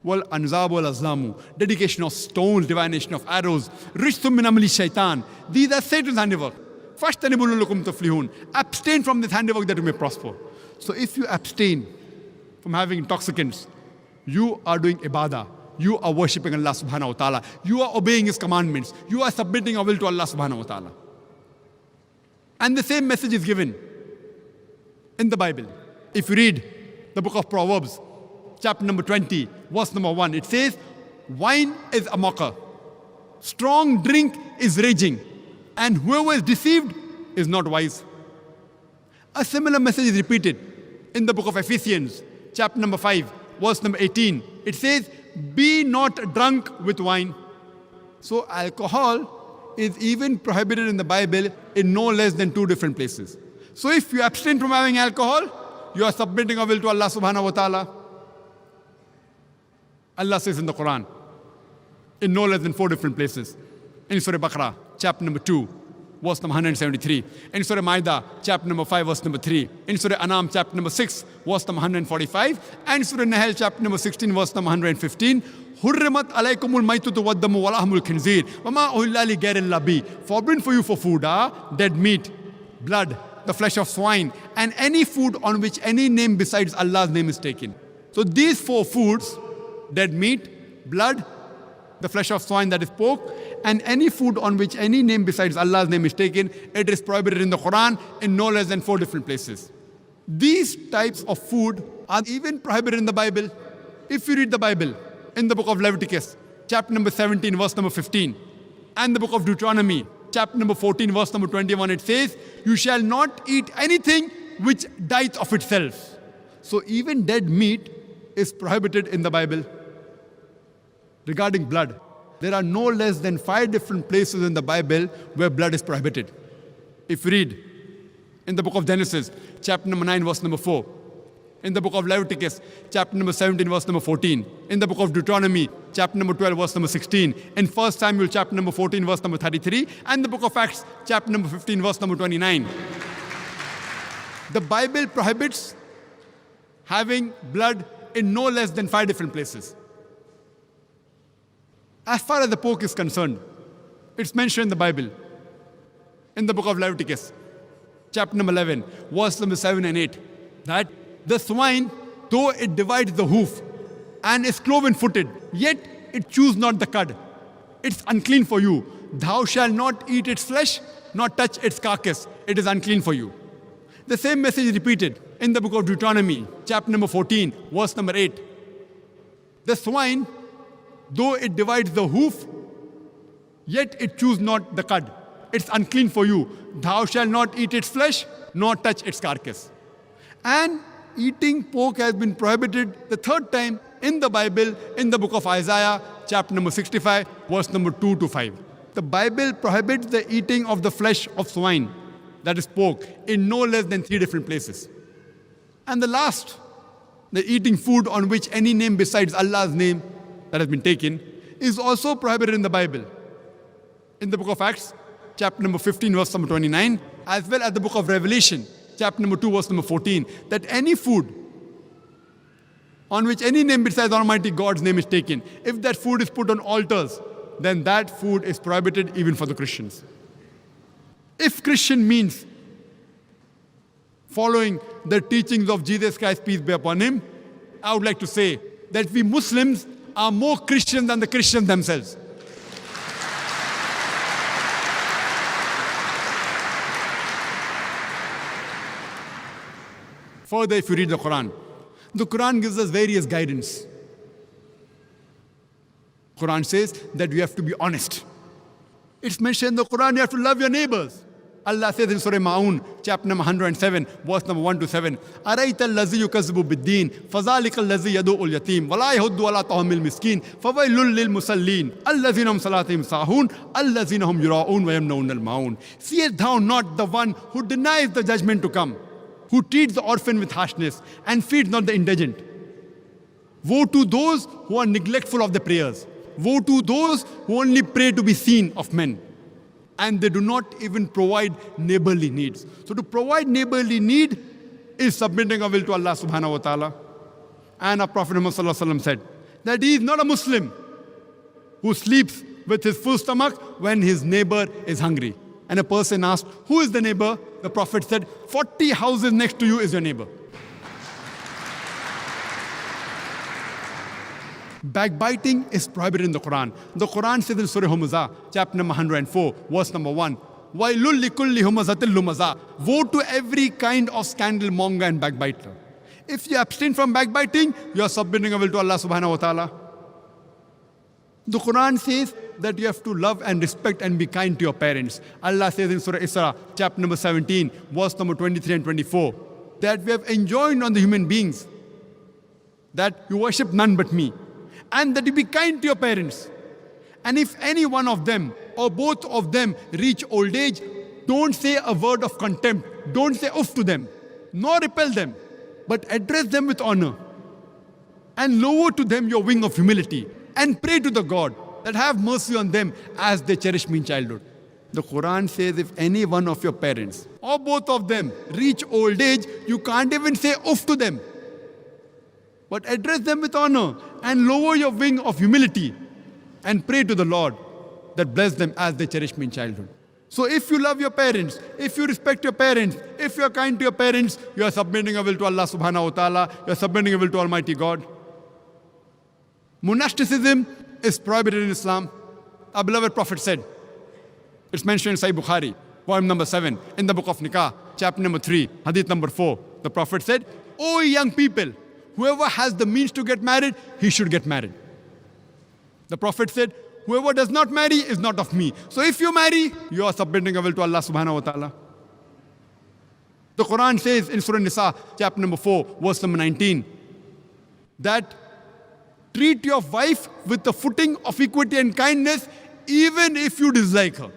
wal anzab wal azlamu, dedication of stones, divination of arrows, rijthum min amali shaitan, these are Satan's handiwork. Abstain from this handiwork that you may prosper. So if you abstain from having intoxicants, you are doing ibadah. You are worshipping Allah subhanahu wa ta'ala. You are obeying His commandments. You are submitting your will to Allah subhanahu wa ta'ala. And the same message is given in the Bible. If you read the book of Proverbs, chapter number 20, verse number 1, it says, wine is a mocker. Strong drink is raging. And whoever is deceived is not wise. A similar message is repeated in the book of Ephesians, chapter number 5, verse number 18. It says, be not drunk with wine. So alcohol is even prohibited in the Bible in no less than 2 different places. So if you abstain from having alcohol, you are submitting your will to Allah subhanahu wa ta'ala. Allah says in the Quran, in no less than 4 different places. In Surah Baqarah, chapter number 2, verse number 173. In Surah Ma'idah, chapter number 5, verse number 3. In Surah Anam, chapter number 6, verse number 145. And Surah Nahl, chapter number 16, verse number 115. Hurrimat alaykumul maytutu waddamu walahmul khinzir. Wama uhilla li ghayril bi. Forbidden for you for food are dead meat, blood, the flesh of swine, and any food on which any name besides Allah's name is taken. So these 4 foods, dead meat, blood, the flesh of swine, that is pork, and any food on which any name besides Allah's name is taken, it is prohibited in the Quran in no less than 4 different places. These types of food are even prohibited in the Bible. If you read the Bible in the book of Leviticus, chapter number 17, verse number 15, and the book of Deuteronomy, chapter number 14, verse number 21, it says, you shall not eat anything which dieth of itself. So even dead meat is prohibited in the Bible. Regarding blood, there are no less than 5 different places in the Bible where blood is prohibited. If you read in the book of Genesis, chapter number 9, verse number 4, in the book of Leviticus, chapter number 17, verse number 14, in the book of Deuteronomy, chapter number 12, verse number 16, in 1 Samuel, chapter number 14, verse number 33, and the book of Acts, chapter number 15, verse number 29. The Bible prohibits having blood in no less than 5 different places. As far as the pork is concerned, it's mentioned in the Bible, in the book of Leviticus, chapter number 11, verse number 7 and 8, that the swine, though it divides the hoof and is cloven-footed, yet it chews not the cud. It's unclean for you. Thou shalt not eat its flesh, nor touch its carcass. It is unclean for you. The same message is repeated in the book of Deuteronomy, chapter number 14, verse number 8. The swine, though it divides the hoof, yet it chews not the cud. It's unclean for you. Thou shalt not eat its flesh, nor touch its carcass. And eating pork has been prohibited the 3rd time in the Bible, in the book of Isaiah, chapter number 65, verse number 2 to 5. The Bible prohibits the eating of the flesh of swine, that is pork, in no less than 3 different places. And the last, the eating food on which any name besides Allah's name that has been taken, is also prohibited in the Bible. In the book of Acts, chapter number 15, verse number 29, as well as the book of Revelation, chapter number 2, verse number 14, that any food on which any name besides Almighty God's name is taken, if that food is put on altars, then that food is prohibited even for the Christians. If Christian means following the teachings of Jesus Christ, peace be upon him, I would like to say that we Muslims are more Christian than the Christians themselves. Further, if you read the Quran gives us various guidance. Quran says that we have to be honest. It's mentioned in the Quran, you have to love your neighbors. Allah says in Surah Ma'un, chapter number 107, verse number 1 to 7, أَرَيْتَ الَّذِي يُكَذِّبُ بِالدِّينِ فَذَلِكَ الَّذِي يَدُعُّ الْيَتِيمَ وَلَا يَحُضُّ عَلَىٰ طَعَامِ الْمِسْكِينِ فَوَيْلٌ لِّلْمُصَلِّينَ الَّذِينَ هُمْ صَلَاتِهِمْ سَاهُونَ الَّذِينَ هُمْ يُرَاءُونَ وَيَمْنَعُونَ الْمَاعُونَ. Seest thou not the one who denies the judgment to come, who treats the orphan with harshness and feeds not the indigent? Woe to those who are neglectful of the prayers. Woe to those who only pray to be seen of men, and they do not even provide neighborly needs. So to provide neighborly need is submitting our will to Allah subhanahu wa ta'ala. And our Prophet Muhammad sallallahu alaihi wasallam said that he is not a Muslim who sleeps with his full stomach when his neighbor is hungry. And a person asked, who is the neighbor? The Prophet said, 40 houses next to you is your neighbor. Backbiting is prohibited in the Quran. The Quran says in Surah Humazah, chapter number 104, verse number 1, وَيْلُلْ لِكُلِّ هُمَزَةٍ لُمَزَةٍ. Woe to every kind of scandal monger and backbiter. If you abstain from backbiting, you are submitting a will to Allah subhanahu wa ta'ala. The Quran says that you have to love and respect and be kind to your parents. Allah says in Surah Isra, chapter number 17, verse number 23 and 24, that we have enjoined on the human beings that you worship none but me, and that you be kind to your parents. And if any one of them or both of them reach old age, don't say a word of contempt. Don't say oof to them, nor repel them, but address them with honor. And lower to them your wing of humility, and pray to the God that have mercy on them as they cherish me in childhood. The Quran says if any one of your parents or both of them reach old age, you can't even say oof to them, but address them with honor and lower your wing of humility and pray to the Lord that bless them as they cherish me in childhood. So if you love your parents, if you respect your parents, if you are kind to your parents, you are submitting a will to Allah subhanahu wa ta'ala, you are submitting a will to Almighty God. Monasticism is prohibited in Islam. Our beloved Prophet said, it's mentioned in Sahih Bukhari, poem number 7, in the book of Nikah, chapter number 3, hadith number 4. The Prophet said, O young people, whoever has the means to get married, he should get married. The Prophet said, whoever does not marry is not of me. So if you marry, you are submitting a will to Allah subhanahu wa ta'ala. The Quran says in Surah Nisa, chapter number 4, verse number 19, that treat your wife with the footing of equity and kindness, even if you dislike her.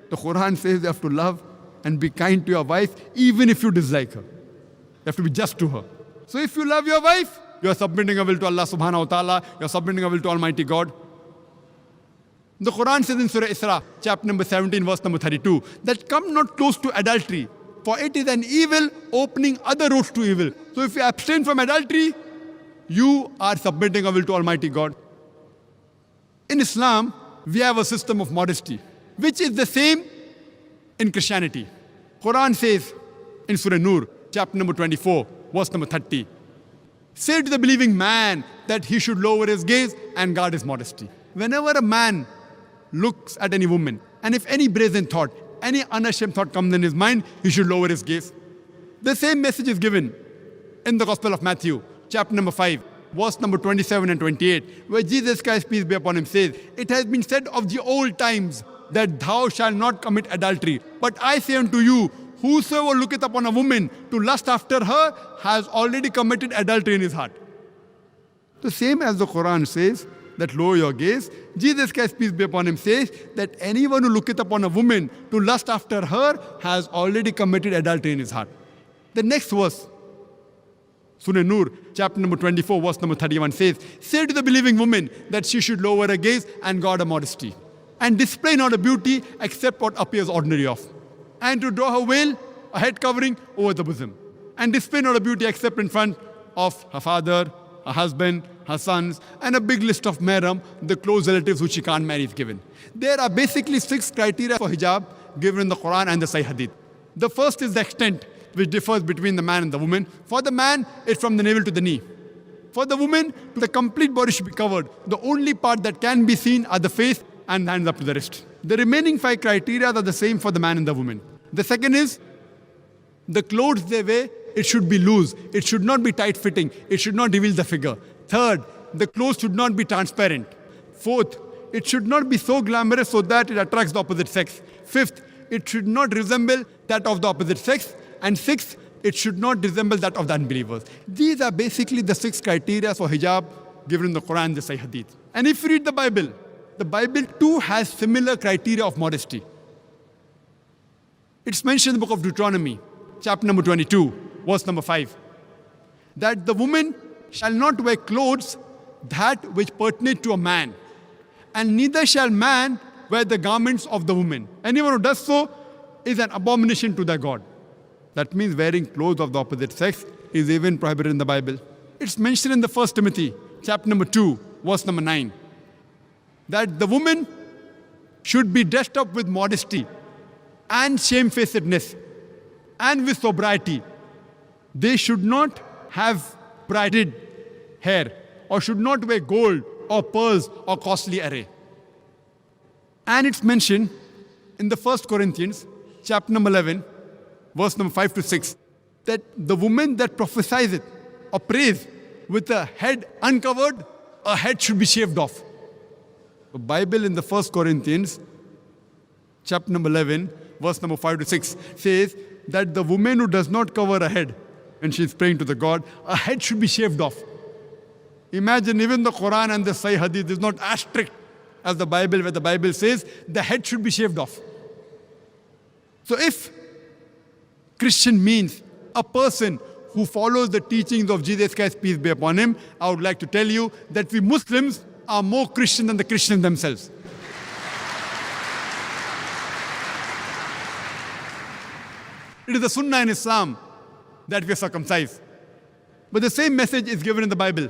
The Quran says you have to love and be kind to your wife, even if you dislike her. You have to be just to her. So if you love your wife, you are submitting a will to Allah subhanahu wa ta'ala, you are submitting a will to Almighty God. The Quran says in Surah Isra, chapter number 17, verse number 32, that come not close to adultery, for it is an evil opening other roads to evil. So if you abstain from adultery, you are submitting a will to Almighty God. In Islam, we have a system of modesty, which is the same in Christianity. Quran says in Surah Nur, chapter number 24, verse number 30, say to the believing man that he should lower his gaze and guard his modesty. Whenever a man looks at any woman, and if any brazen thought, any unashamed thought comes in his mind, he should lower his gaze. The same message is given in the Gospel of Matthew, chapter number 5, verse number 27 and 28, where Jesus Christ, peace be upon him, says, it has been said of the old times that thou shalt not commit adultery. But I say unto you, whosoever looketh upon a woman to lust after her has already committed adultery in his heart. The same as the Quran says that lower your gaze, Jesus Christ, peace be upon him, says that anyone who looketh upon a woman to lust after her has already committed adultery in his heart. The next verse, Surah Nur, chapter number 24, verse number 31 says, say to the believing woman that she should lower her gaze and guard her modesty. and display not a beauty except what appears ordinary of, and to draw her veil, a head covering, over the bosom, and display not a beauty except in front of her father, her husband, her sons, and a big list of mahram, the close relatives who she can't marry, is given. There are basically 6 criteria for hijab given in the Quran and the Sahih Hadith. The first is the extent, which differs between the man and the woman. For the man, it's from the navel to the knee. For the woman, the complete body should be covered. The only part that can be seen are the face and hands up to the wrist. The remaining 5 criteria are the same for the man and the woman. The second is the clothes they wear, it should be loose. It should not be tight-fitting. It should not reveal the figure. Third, the clothes should not be transparent. Fourth, it should not be so glamorous so that it attracts the opposite sex. Fifth, it should not resemble that of the opposite sex. And sixth, it should not resemble that of the unbelievers. These are basically the 6 criteria for hijab given in the Quran and the Sahih Hadith. And if you read the Bible too has similar criteria of modesty. It's mentioned in the book of Deuteronomy, chapter number 22, verse number 5, that the woman shall not wear clothes that which pertain to a man, and neither shall man wear the garments of the woman. Anyone who does so is an abomination to their God. That means wearing clothes of the opposite sex is even prohibited in the Bible. It's mentioned in the 1 Timothy, chapter number 2, verse number 9, that the woman should be dressed up with modesty and shamefacedness and with sobriety. They should not have braided hair or should not wear gold or pearls or costly array. And it's mentioned in the 1 Corinthians, chapter number 11, verse number 5 to 6, that the woman that prophesies it or prays with a head uncovered, a head should be shaved off. The Bible in the 1 Corinthians, chapter number 11, verse number 5 to 6, says that the woman who does not cover her head when she is praying to the God, a head should be shaved off. Imagine even the Quran and the Sahih Hadith is not as strict as the Bible, where the Bible says the head should be shaved off. So if Christian means a person who follows the teachings of Jesus Christ, peace be upon him, I would like to tell you that we Muslims are more Christian than the Christians themselves. It is the Sunnah in Islam that we are circumcised. But the same message is given in the Bible.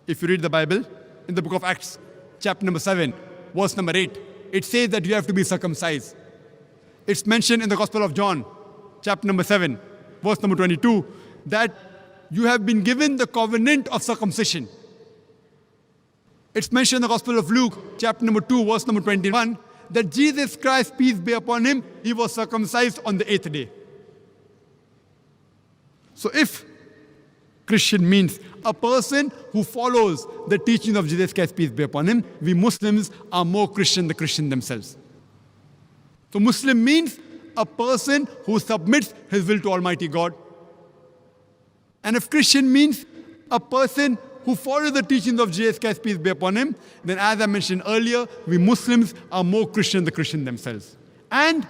If you read the Bible, in the book of Acts, chapter number 7, verse number 8, it says that you have to be circumcised. It's mentioned in the Gospel of John, chapter number 7, verse number 22, that you have been given the covenant of circumcision. It's mentioned in the Gospel of Luke, chapter number 2, verse number 21, that Jesus Christ, peace be upon him, he was circumcised on the 8th day. So if Christian means a person who follows the teaching of Jesus Christ, peace be upon him, we Muslims are more Christian than the Christians themselves. So Muslim means a person who submits his will to Almighty God. And if Christian means a person who follows the teachings of Jesus Christ, peace be upon him, then as I mentioned earlier, we Muslims are more Christian than the Christians themselves. And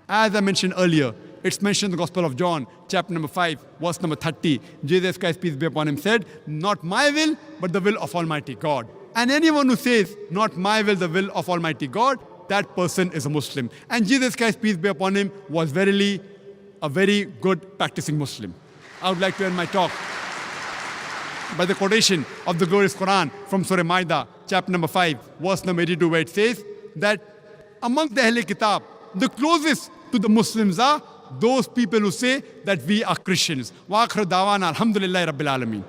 as I mentioned earlier, it's mentioned in the Gospel of John, chapter number 5, verse number 30. Jesus Christ, peace be upon him, said, "Not my will, but the will of Almighty God." And anyone who says, "Not my will, the will of Almighty God," that person is a Muslim. And Jesus Christ, peace be upon him, was verily a very good practicing Muslim. I would like to end my talk by the quotation of the glorious Quran from Surah Ma'idah, chapter number 5, verse number 82, where it says that among the Ahl Kitab, the closest to the Muslims are those people who say that we are Christians. Wa akhir dawana alhamdulillahi rabbil alameen.